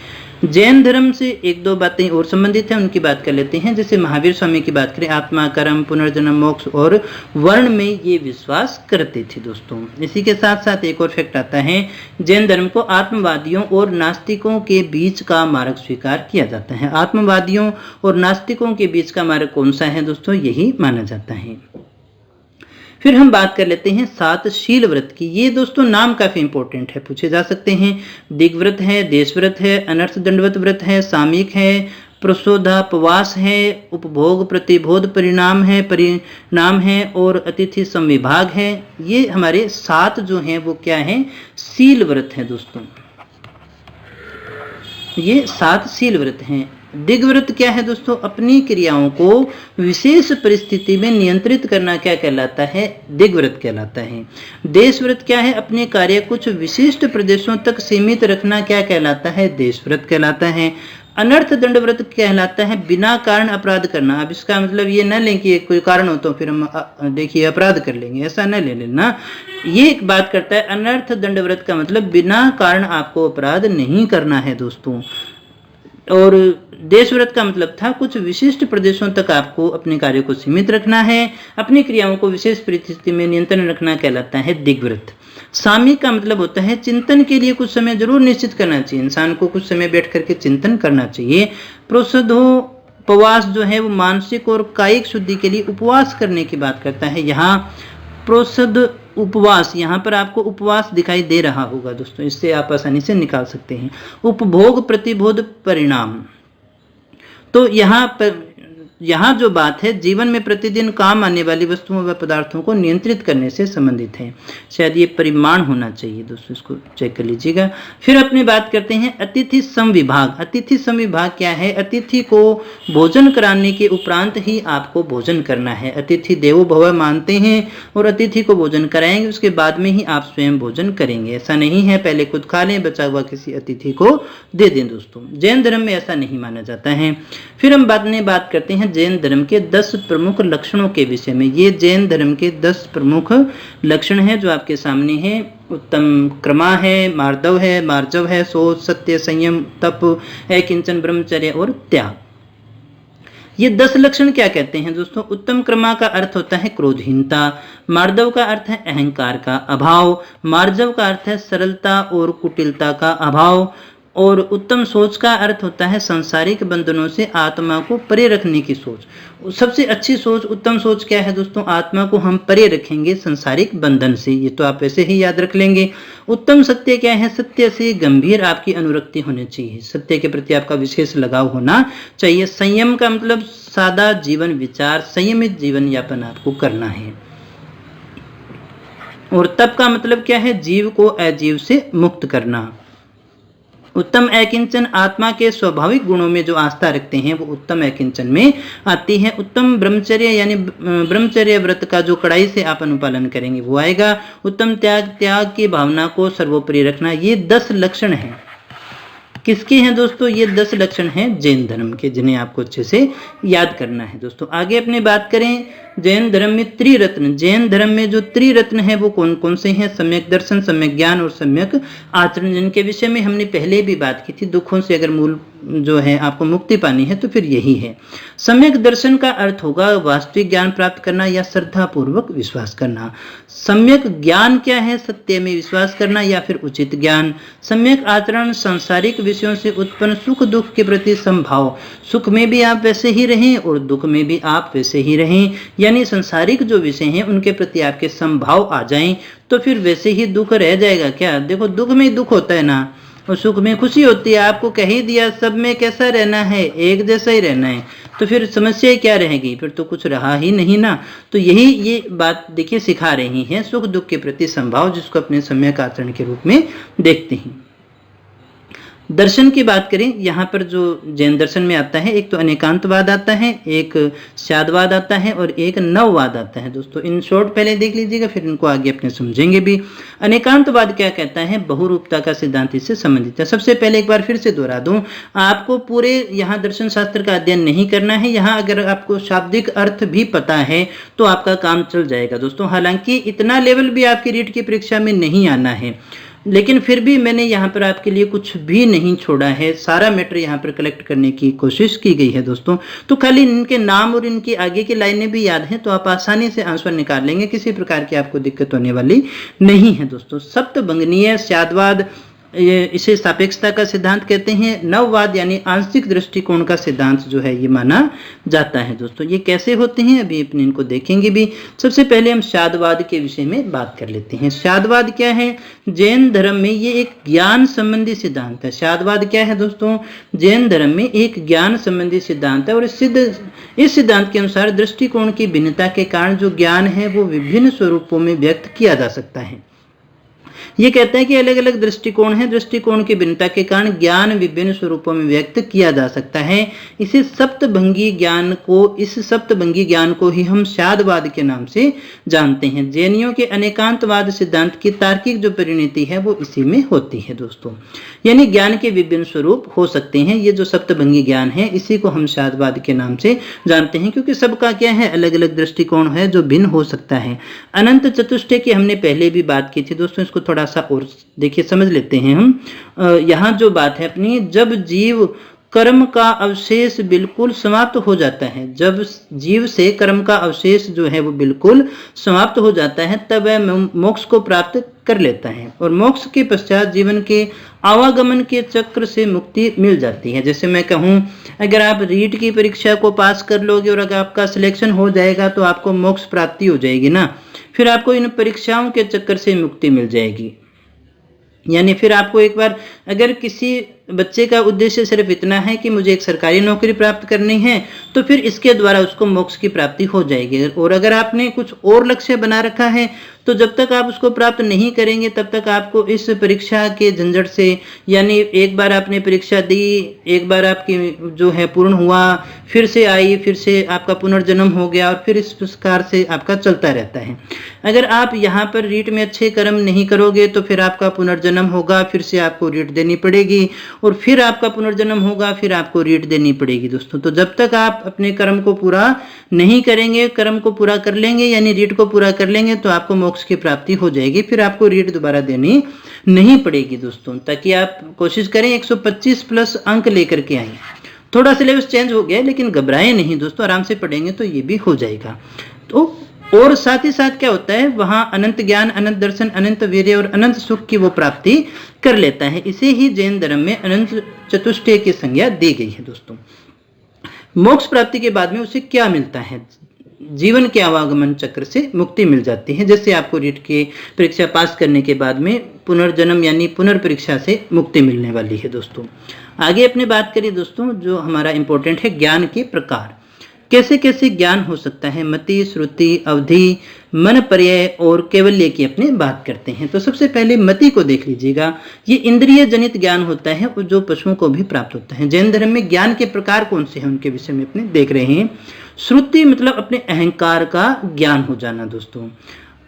जैन धर्म से 1-2 बातें और संबंधित हैं, उनकी बात कर लेते हैं। जैसे महावीर स्वामी की बात करें, आत्मा, कर्म, पुनर्जन्म, मोक्ष और वर्ण में ये विश्वास करते थे। दोस्तों इसी के साथ साथ एक और फैक्ट आता है, जैन धर्म को आत्मवादियों और नास्तिकों के बीच का मार्ग स्वीकार किया जाता है। आत्मवादियों और नास्तिकों के बीच का मार्ग कौन सा है दोस्तों, यही माना जाता है। फिर हम बात कर लेते हैं 7 शील व्रत की। ये दोस्तों नाम काफी इंपॉर्टेंट है, पूछे जा सकते हैं। दिग्व्रत है, देशव्रत है, अनर्थ दंडवत व्रत है, सामयिक है, प्रसोदापवास है, उपभोग प्रतिबोध परिणाम है और अतिथि संविभाग है। ये हमारे 7 जो हैं वो क्या है, शील व्रत है दोस्तों। ये 7 शील व्रत हैं। दिग्व्रत क्या है दोस्तों, अपनी क्रियाओं को विशेष परिस्थिति में नियंत्रित करना क्या कहलाता है, दिग्व्रत कहलाता है। देशव्रत क्या है, अपने कार्य कुछ विशिष्ट प्रदेशों तक सीमित रखना क्या कहलाता है, देशव्रत कहलाता है। अनर्थ दंडव्रत कहलाता है बिना कारण अपराध करना। अब इसका मतलब ये न लें कि कोई कारण हो तो फिर हम देखिए अपराध कर लेंगे, ऐसा न ले लेना। ये एक बात करता है, अनर्थ दंडव्रत का मतलब बिना कारण आपको अपराध नहीं करना है दोस्तों। और देशव्रत का मतलब था कुछ विशिष्ट प्रदेशों तक आपको अपने कार्य को सीमित रखना है, अपनी क्रियाओं को विशेष परिस्थिति में नियंत्रण रखना कहलाता है दिग्व्रत। सामयिक का मतलब होता है चिंतन के लिए कुछ समय जरूर निश्चित करना चाहिए, इंसान को कुछ समय बैठ करके चिंतन करना चाहिए। प्रोषधोपवास जो है वो मानसिक और कायिक शुद्धि के लिए उपवास करने की बात करता है। यहाँ प्रोषध उपवास, यहाँ पर आपको उपवास दिखाई दे रहा होगा दोस्तों, इससे आप आसानी से निकाल सकते हैं। उपभोग प्रतिबोध परिणाम, तो यहाँ जो बात है जीवन में प्रतिदिन काम आने वाली वस्तुओं व पदार्थों को नियंत्रित करने से संबंधित है। शायद ये परिमाण होना चाहिए दोस्तों, इसको चेक कर लीजिएगा। फिर अपनी बात करते हैं अतिथि समविभाग। अतिथि समविभाग क्या है, अतिथि को भोजन कराने के उपरांत ही आपको भोजन करना है। अतिथि देवो भव मानते हैं और अतिथि को भोजन कराएंगे, उसके बाद में ही आप स्वयं भोजन करेंगे। ऐसा नहीं है पहले खुद खा लें, बचा हुआ किसी अतिथि को दे दें दोस्तों। जैन धर्म में ऐसा नहीं माना जाता है। फिर हम बात करते हैं जैन धर्म के 10 प्रमुख लक्षणों के विषय में। ये जैन धर्म के 10 प्रमुख लक्षण हैं जो आपके सामने हैं। उत्तम क्रमा है, मार्दव है, मार्जव है, शोच, सत्य, संयम, तप, अकिंचन, ब्रह्मचर्य और त्याग। ये 10 लक्षण क्या कहते हैं दोस्तों। उत्तम क्रमा का अर्थ होता है क्रोधहीनता, मार्दव का अर्थ है अहंकार का अभाव, मार्जव का अर्थ है सरलता और कुटिलता का अभाव, और उत्तम सोच का अर्थ होता है सांसारिक बंधनों से आत्मा को परे रखने की सोच। सबसे अच्छी सोच, उत्तम सोच क्या है दोस्तों, आत्मा को हम परे रखेंगे सांसारिक बंधन से, ये तो आप वैसे ही याद रख लेंगे। उत्तम सत्य क्या है, सत्य से गंभीर आपकी अनुरक्ति होनी चाहिए, सत्य के प्रति आपका विशेष लगाव होना चाहिए। संयम का मतलब सादा जीवन विचार, संयमित जीवन यापन आपको करना है। और तप का मतलब क्या है, जीव को अजीव से मुक्त करना। उत्तम अकिंचन, आत्मा के स्वाभाविक गुणों में जो आस्था रखते हैं वो उत्तम अकिंचन में आती है। उत्तम ब्रह्मचर्य यानी ब्रह्मचर्य व्रत का जो कड़ाई से आप अनुपालन करेंगे वो आएगा। उत्तम त्याग की भावना को सर्वोपरि रखना। ये 10 लक्षण हैं। किसके हैं दोस्तों, ये 10 लक्षण हैं जैन धर्म के, जिन्हें आपको अच्छे से याद करना है दोस्तों। आगे अपनी बात करें जैन धर्म में त्रिरत्न। जैन धर्म में जो त्रिरत्न है वो कौन कौन से हैं, सम्यक दर्शन, सम्यक ज्ञान और सम्यक आचरण, जिनके विषय में हमने पहले भी बात की थी। दुखों से अगर मूल जो है आपको मुक्ति पानी है तो फिर यही है। सम्यक दर्शन का अर्थ होगा वास्तविक ज्ञान प्राप्त करना या श्रद्धा पूर्वक विश्वास करना। सम्यक ज्ञान क्या है, सत्य में विश्वास करना या फिर उचित ज्ञान। सम्यक आचरण, सांसारिक विषयों से उत्पन्न सुख दुख के प्रति समभाव, सुख में भी आप वैसे ही रहें और दुख में भी आप वैसे ही रहें, यानी संसारिक जो विषय हैं उनके प्रति आपके समभाव आ जाएं तो फिर वैसे ही दुख रह जाएगा क्या। देखो दुख में दुख होता है ना, और सुख में खुशी होती है। आपको कह ही दिया सब में कैसा रहना है, एक जैसा ही रहना है, तो फिर समस्या क्या रहेगी, फिर तो कुछ रहा ही नहीं ना। तो यही ये बात देखिए सिखा रही है, सुख दुख के प्रति समभाव, जिसको अपने सम्यक आचरण के रूप में देखते हैं। दर्शन की बात करें, यहाँ पर जो जैन दर्शन में आता है, एक तो अनेकांतवाद आता है, एक स्यादवाद आता है और एक नववाद आता है दोस्तों। इन शॉर्ट पहले देख लीजिएगा, फिर इनको आगे अपने समझेंगे भी। अनेकांतवाद क्या कहता है, बहुरूपता का सिद्धांत इससे संबंधित है। सबसे पहले एक बार फिर से दोहरा दूं, आपको पूरे यहाँ दर्शन शास्त्र का अध्ययन नहीं करना है। यहाँ अगर आपको शाब्दिक अर्थ भी पता है तो आपका काम चल जाएगा दोस्तों। हालांकि इतना लेवल भी आपकी रीट की परीक्षा में नहीं आना है, लेकिन फिर भी मैंने यहाँ पर आपके लिए कुछ भी नहीं छोड़ा है, सारा मैटर यहाँ पर कलेक्ट करने की कोशिश की गई है दोस्तों। तो खाली इनके नाम और इनकी आगे की लाइनें भी याद हैं तो आप आसानी से आंसर निकाल लेंगे, किसी प्रकार की आपको दिक्कत होने वाली नहीं है दोस्तों। सप्तभंगनीय, स्यादवाद, इसे सापेक्षता का सिद्धांत कहते हैं। नववाद यानी आंशिक दृष्टिकोण का सिद्धांत जो है ये माना जाता है दोस्तों। ये कैसे होते हैं अभी अपने इनको देखेंगे भी। सबसे पहले हम शादवाद के विषय में बात कर लेते हैं। शादवाद क्या है? जैन धर्म में ये एक ज्ञान संबंधी सिद्धांत है। शादवाद क्या है दोस्तों? जैन धर्म में एक ज्ञान संबंधी सिद्धांत है और इस सिद्धांत के अनुसार दृष्टिकोण की भिन्नता के कारण जो ज्ञान है वो विभिन्न स्वरूपों में व्यक्त किया जा सकता है। ये कहता है कि अलग अलग दृष्टिकोण है, दृष्टिकोण की भिन्नता के कारण ज्ञान विभिन्न स्वरूपों में व्यक्त किया जा सकता है। इस सप्तभंगी ज्ञान को ही हम शादवाद के नाम से जानते हैं। जैनियों के अनेकांतवाद सिद्धांत की तार्किक जो परिणति है वो इसी में होती है दोस्तों। यानी ज्ञान के विभिन्न स्वरूप हो सकते हैं। ये जो सप्तभंगी ज्ञान है इसी को हम शादवाद के नाम से जानते हैं, क्योंकि सबका क्या है, अलग अलग दृष्टिकोण है जो भिन्न हो सकता है। अनंत चतुष्टय की हमने पहले भी बात की थी दोस्तों, इसको थोड़ा सा और देखिए समझ लेते हैं हम। यहाँ जो बात है अपनी, जब जीव कर्म का अवशेष बिल्कुल समाप्त हो जाता है, जब जीव से कर्म का अवशेष जो है वो बिल्कुल समाप्त हो जाता है, तब वह मोक्ष को प्राप्त कर लेता है और मोक्ष के पश्चात जीवन के आवागमन के चक्र से मुक्ति मिल जाती है। जैसे मैं कहूँ, अगर आप रीट की परीक्षा को पास कर लोगे और अगर आपका सिलेक्शन हो जाएगा तो आपको मोक्ष प्राप्ति हो जाएगी ना, फिर आपको इन परीक्षाओं के चक्कर से मुक्ति मिल जाएगी। यानी फिर आपको एक बार, अगर किसी बच्चे का उद्देश्य सिर्फ इतना है कि मुझे एक सरकारी नौकरी प्राप्त करनी है, तो फिर इसके द्वारा उसको मोक्ष की प्राप्ति हो जाएगी। और अगर आपने कुछ और लक्ष्य बना रखा है तो जब तक आप उसको प्राप्त नहीं करेंगे तब तक आपको इस परीक्षा के झंझट से, यानी एक बार आपने परीक्षा दी, एक बार आपकी जो है पूर्ण हुआ, फिर से आई, फिर से आपका पुनर्जन्म हो गया और फिर इस प्रकार से आपका चलता रहता है। अगर आप यहाँ पर रीट में अच्छे कर्म नहीं करोगे तो फिर आपका पुनर्जन्म होगा, फिर से आपको रीट देनी पड़ेगी और फिर आपका पुनर्जन्म होगा, फिर आपको रीट देनी पड़ेगी दोस्तों। तो जब तक आप अपने कर्म को पूरा नहीं करेंगे, कर्म को पूरा कर लेंगे यानी रीट को पूरा कर लेंगे, तो आपको मोक्ष की प्राप्ति हो जाएगी, फिर आपको रीट दोबारा देनी नहीं पड़ेगी दोस्तों। ताकि आप कोशिश करें 125 प्लस अंक लेकर के आए। थोड़ा सिलेबस चेंज हो गया लेकिन घबराएं नहीं दोस्तों, आराम से पढ़ेंगे तो ये भी हो जाएगा। तो और साथ ही साथ क्या होता है, वहां अनंत ज्ञान, अनंत दर्शन, अनंत वीर्य और अनंत सुख की वो प्राप्ति कर लेता है। इसे ही जैन धर्म में अनंत चतुष्टय की संज्ञा दी गई है दोस्तों। मोक्ष प्राप्ति के बाद में उसे क्या मिलता है? जीवन के आवागमन चक्र से मुक्ति मिल जाती है। जैसे आपको रीट की परीक्षा पास करने के बाद में पुनर्जन्म यानी पुनर्परीक्षा से मुक्ति मिलने वाली है दोस्तों। आगे अपने बात करिए दोस्तों, जो हमारा इंपॉर्टेंट है ज्ञान के प्रकार। कैसे कैसे ज्ञान हो सकता है? मति, श्रुति, अवधि, मन पर्याय और केवल्य की अपने बात करते हैं। तो सबसे पहले मति को देख लीजिएगा। ये इंद्रिय जनित ज्ञान होता है और जो पशुओं को भी प्राप्त होता है। जैन धर्म में ज्ञान के प्रकार कौन से हैं उनके विषय में अपने देख रहे हैं। श्रुति मतलब अपने अहंकार का ज्ञान हो जाना दोस्तों।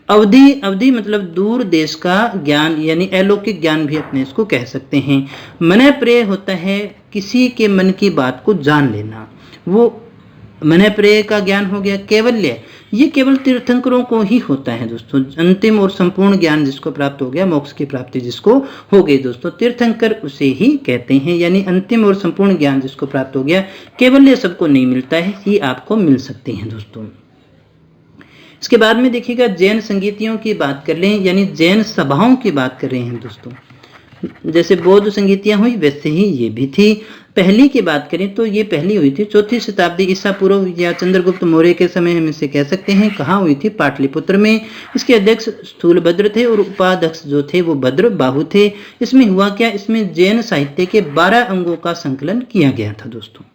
अवधि मतलब दूर देश का ज्ञान यानी अलौकिक ज्ञान भी अपने इसको कह सकते हैं। मन प्रेय होता है किसी के मन की बात को जान लेना, वो मन प्रेय का ज्ञान हो गया। केवल्य ये केवल तीर्थंकरों को ही होता है दोस्तों। अंतिम और संपूर्ण ज्ञान जिसको प्राप्त हो गया, मोक्ष की प्राप्ति जिसको हो गई दोस्तों, तीर्थंकर उसे ही कहते हैं। यानी अंतिम और संपूर्ण ज्ञान जिसको प्राप्त हो गया, केवल्य सबको नहीं मिलता है, ये आपको मिल सकते हैं दोस्तों। इसके बाद में देखिएगा जैन संगीतियों की बात कर लें, यानी जैन सभाओं की बात कर रहे हैं दोस्तों। जैसे बौद्ध संगीतियां हुई वैसे ही ये भी थी। पहली की बात करें तो ये पहली हुई थी 4वीं शताब्दी ईसा पूर्व या चंद्रगुप्त मौर्य के समय हम इसे कह सकते हैं। कहाँ हुई थी? पाटलिपुत्र में। इसके अध्यक्ष स्थूलभद्र थे और उपाध्यक्ष जो थे वो भद्र बाहु थे। इसमें हुआ क्या, इसमें जैन साहित्य के 12 अंगों का संकलन किया गया था दोस्तों।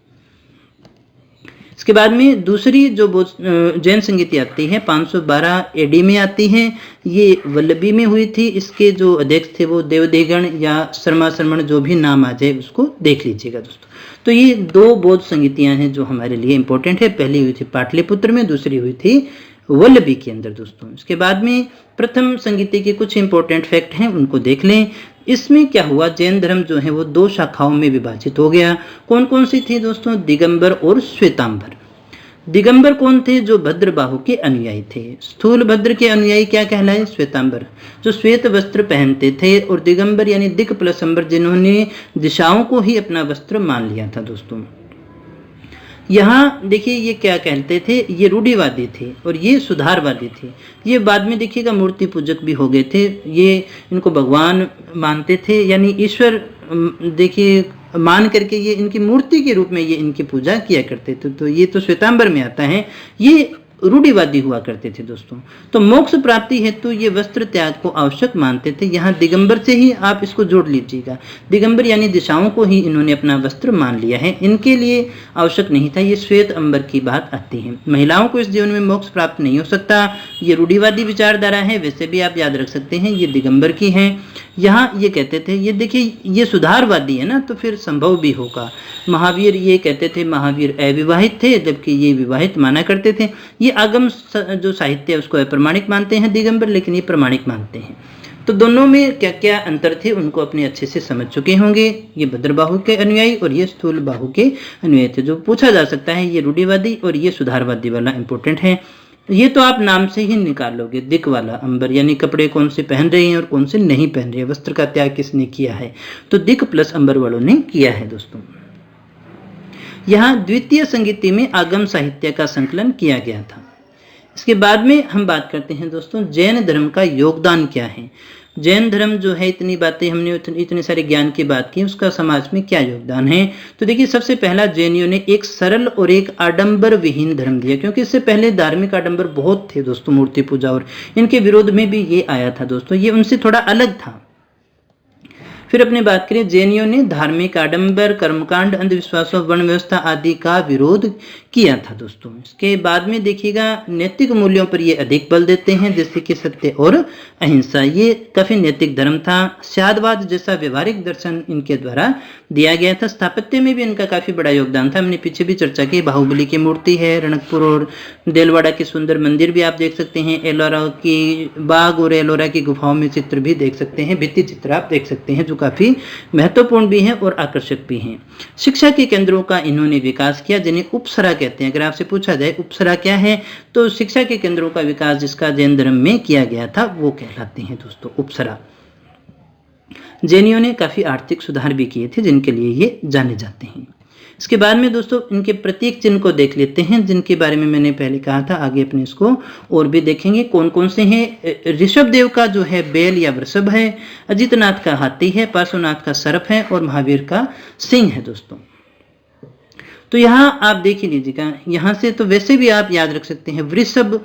इसके बाद में दूसरी जो जैन संगीति आती है 512 एडी में आती है, ये वल्लभी में हुई थी। इसके जो अध्यक्ष थे वो देवदेगण या शर्मा शर्मण, जो भी नाम आ जाए उसको देख लीजिएगा दोस्तों। तो ये 2 बौद्ध संगीतियां हैं जो हमारे लिए इंपॉर्टेंट है। पहली हुई थी पाटलिपुत्र में, दूसरी हुई थी वल्लभी के अंदर दोस्तों। इसके बाद में प्रथम संगीति के कुछ इंपॉर्टेंट फैक्ट हैं, उनको देख लें। इसमें क्या हुआ, जैन धर्म जो है वो 2 शाखाओं में विभाजित हो गया। कौन कौन सी थी दोस्तों? दिगंबर और श्वेतांबर। दिगंबर कौन थे? जो भद्रबाहु के अनुयायी थे। स्थूल भद्र के अनुयायी क्या कहलाए? श्वेतांबर, जो श्वेत वस्त्र पहनते थे। और दिगंबर यानी दिक प्लस अंबर, जिन्होंने दिशाओं को ही अपना वस्त्र मान लिया था दोस्तों। यहाँ देखिए ये क्या कहते थे, ये रूढ़िवादी थे और ये सुधारवादी थे। ये बाद में देखिएगा मूर्ति पूजक भी हो गए थे। ये इनको भगवान मानते थे, यानी ईश्वर देखिए मान करके ये इनकी मूर्ति के रूप में ये इनकी पूजा किया करते थे। तो ये तो श्वेतांबर में आता है। ये रूढ़िवादी हुआ करते थे दोस्तों। तो मोक्ष प्राप्ति हेतु ये वस्त्र त्याग को आवश्यक मानते थे। यहाँ दिगंबर से ही आप इसको जोड़ लीजिएगा। दिगंबर यानी दिशाओं को ही इन्होंने अपना वस्त्र मान लिया है, इनके लिए आवश्यक नहीं था। ये श्वेत अंबर की बात आती है। महिलाओं को इस जीवन में मोक्ष प्राप्त नहीं हो सकता, ये रूढ़िवादी विचारधारा है। वैसे भी आप याद रख सकते हैं ये दिगंबर की है। यहाँ ये कहते थे, ये देखिए ये सुधारवादी है ना, तो फिर संभव भी होगा। महावीर ये कहते थे महावीर अविवाहित थे, जबकि ये विवाहित माना करते थे। ये आगम जो साहित्य है उसको अप्रमाणिक मानते हैं दिगंबर, लेकिन ये प्रमाणिक मानते हैं। तो दोनों में क्या क्या अंतर थे उनको अपने अच्छे से समझ चुके होंगे। ये भद्रबाहु के अनुयायी और ये स्थूल बाहु के अनुयायी थे। जो पूछा जा सकता है ये रूढ़िवादी और ये सुधारवादी वाला इंपॉर्टेंट है। ये तो आप नाम से ही निकाल लोगे। दिक वाला अंबर यानी कपड़े कौन से पहन रहे हैं और कौन से नहीं पहन रहे हैं, वस्त्र का त्याग किसने किया है, तो दिक प्लस अंबर वालों ने किया है दोस्तों। यहाँ द्वितीय संगीति में आगम साहित्य का संकलन किया गया था। इसके बाद में हम बात करते हैं दोस्तों जैन धर्म का योगदान क्या है। जैन धर्म जो है, इतनी बातें हमने इतने सारे ज्ञान की बात की, उसका समाज में क्या योगदान है। तो देखिए सबसे पहला जैनियों ने एक सरल और एक आडंबर विहीन धर्म दिया, क्योंकि इससे पहले धार्मिक आडंबर बहुत थे दोस्तों, मूर्ति पूजा, और इनके विरोध में भी ये आया था दोस्तों। ये उनसे थोड़ा अलग था। फिर अपनी बात करें, जैनियों ने धार्मिक आडंबर, कर्मकांड, अंधविश्वासों, वर्ण व्यवस्था आदि का विरोध किया था दोस्तों। इसके बाद में देखिएगा नैतिक मूल्यों पर ये अधिक बल देते हैं, जैसे कि सत्य और अहिंसा। ये काफी नैतिक धर्म था। स्यादवाद जैसा व्यवहारिक दर्शन इनके द्वारा दिया गया था। स्थापत्य में भी इनका काफी बड़ा योगदान था। हमने पीछे भी चर्चा की, बाहुबली की मूर्ति है, रणकपुर और देलवाड़ा के सुंदर मंदिर भी आप देख सकते हैं। एलोरा की बाग और एलोरा की गुफाओं में चित्र भी देख सकते हैं, भित्ति चित्र आप देख सकते हैं, जो काफी महत्वपूर्ण भी हैं और आकर्षक भी हैं। शिक्षा के केंद्रों का इन्होंने विकास किया, जिन्हें उपसरा कहते हैं। अगर आपसे पूछा जाए उपसरा क्या है, तो शिक्षा के केंद्रों का विकास जिसका जैन धर्म में किया गया था वो कहलाते हैं दोस्तों उपसरा। जैनियों ने काफी आर्थिक सुधार भी किए थे, जिनके लिए ये जाने जाते हैं। इसके बाद में दोस्तों इनके प्रतीक चिन्ह को देख लेते हैं, जिनके बारे में मैंने पहले कहा था। आगे अपने इसको और भी देखेंगे कौन कौन से हैं। ऋषभ देव का जो है बैल या वृषभ है, अजितनाथ का हाथी है, पार्श्वनाथ का सर्प है और महावीर का सिंह है दोस्तों। तो यहाँ आप देख ही लीजिएगा, यहाँ से तो वैसे भी आप याद रख सकते हैं। वृषभ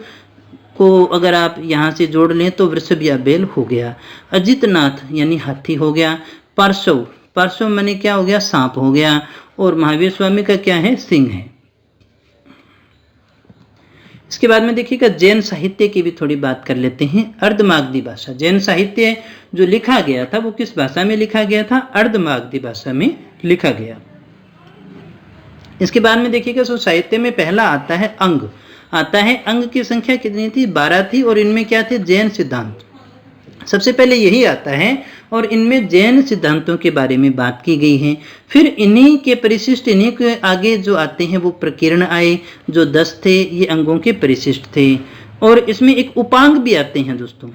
को अगर आप यहाँ से जोड़ लें तो वृषभ या बैल हो गया, अजितनाथ यानी हाथी हो गया, पार्श्व माने क्या हो गया, सांप हो गया, और महावीर स्वामी का क्या है, सिंह है। इसके बाद में देखिएगा जैन साहित्य की भी थोड़ी बात कर लेते हैं। अर्धमागधी भाषा, जैन साहित्य जो लिखा गया था वो किस भाषा में लिखा गया था, अर्धमागधी भाषा में लिखा गया। इसके बाद में देखिएगा सो साहित्य में पहला आता है अंग। अंग की संख्या कितनी थी, 12 थी, और इनमें क्या थे, जैन सिद्धांत सबसे पहले यही आता है, और इनमें जैन सिद्धांतों के बारे में बात की गई है। फिर इन्हीं के परिशिष्ट, इन्हीं के आगे जो आते हैं वो प्रकीर्ण आए, जो 10 थे, ये अंगों के परिशिष्ट थे। और इसमें एक उपांग भी आते हैं दोस्तों,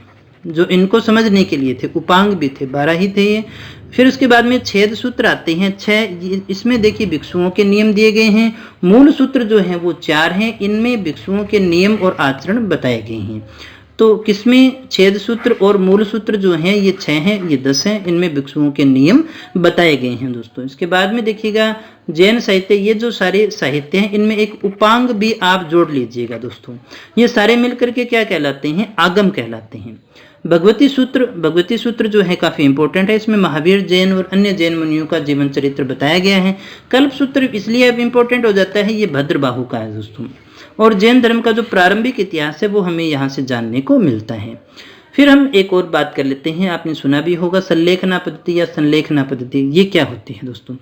जो इनको समझने के लिए थे, उपांग भी थे, 12 ही थे। फिर उसके बाद में छेद सूत्र आते हैं 6। इसमें देखिए भिक्षुओं के नियम दिए गए हैं। मूल सूत्र जो हैं वो 4 हैं, इनमें भिक्षुओं के नियम और आचरण बताए गए हैं। तो किसमें छेद सूत्र और मूल सूत्र जो हैं ये 6 हैं, ये 10 हैं, इनमें भिक्षुओं के नियम बताए गए हैं दोस्तों। इसके बाद में देखिएगा जैन साहित्य, ये जो सारे साहित्य हैं इनमें एक उपांग भी आप जोड़ लीजिएगा दोस्तों। ये सारे मिलकर के क्या कहलाते हैं, आगम कहलाते हैं। भगवती सूत्र जो है काफी इंपॉर्टेंट है। इसमें महावीर जैन और अन्य जैन मुनियों का जीवन चरित्र बताया गया है। कल्प सूत्र इसलिए अब इंपॉर्टेंट हो जाता है, ये भद्रबाहु का है दोस्तों। और जैन धर्म का जो प्रारंभिक इतिहास है वो हमें यहाँ से जानने को मिलता है। फिर हम एक और बात कर लेते हैं, आपने सुना भी होगा संलेखना पद्धति या संलेखना पद्धति, ये क्या होती है दोस्तों।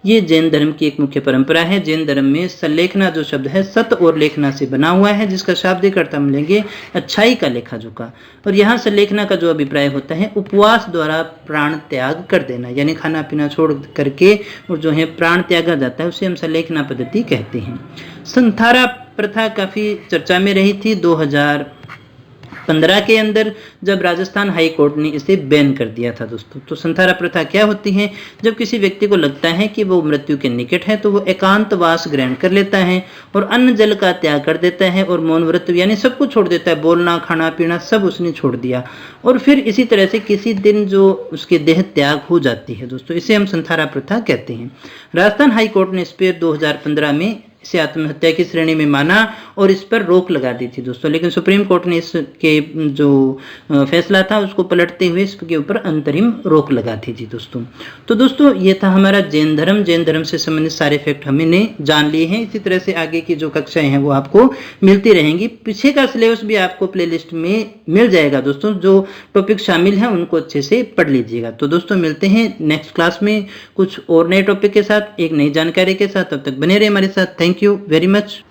ये जैन धर्म की एक मुख्य परंपरा है। जैन धर्म में संलेखना जो शब्द है सत और लेखना से बना हुआ है, जिसका शाब्दिक अर्थ हम लेंगे अच्छाई का, लेखा जोखा। और यहाँ संलेखना का जो अभिप्राय होता है उपवास द्वारा प्राण त्याग कर देना, यानी खाना पीना छोड़ करके और जो है प्राण त्यागा जाता है, उसे हम संलेखना पद्धति कहते हैं। संथारा प्रथा काफी चर्चा में रही थी। 2015 के अंदर जब राजस्थान हाई कोर्ट ने इसे बैन कर दिया था दोस्तों। तो संथारा प्रथा क्या होती है? जब किसी व्यक्ति को लगता है कि वो मृत्यु के निकट है तो वो एकांतवास ग्रहण कर लेता है और अन्न जल का त्याग कर देता है और मौन व्रत यानी सब कुछ छोड़ देता है, बोलना खाना पीना सब उसने छोड़ दिया और फिर इसी तरह से किसी दिन जो उसकी देह त्याग हो जाती है दोस्तों, इसे हम संथारा प्रथा कहते हैं। राजस्थान हाई कोर्ट ने इस पर 2015 में इसे आत्महत्या की श्रेणी में माना और इस पर रोक लगा दी थी दोस्तों, लेकिन सुप्रीम कोर्ट ने इसके जो फैसला था उसको पलटते हुए इसके ऊपर अंतरिम रोक लगा दी थी दोस्तों। तो दोस्तों ये था हमारा जैन धर्म से संबंधित सारे फैक्ट हमने जान लिए हैं। इसी तरह से आगे की जो कक्षाएं हैं वो आपको मिलती रहेंगी। पीछे का सिलेबस भी आपको प्लेलिस्ट में मिल जाएगा दोस्तों, जो टॉपिक शामिल हैं उनको अच्छे से पढ़ लीजिएगा। तो दोस्तों मिलते हैं नेक्स्ट क्लास में कुछ और नए टॉपिक के साथ, एक नई जानकारी के साथ। तब तक बने रहे हमारे साथ। Thank you very much.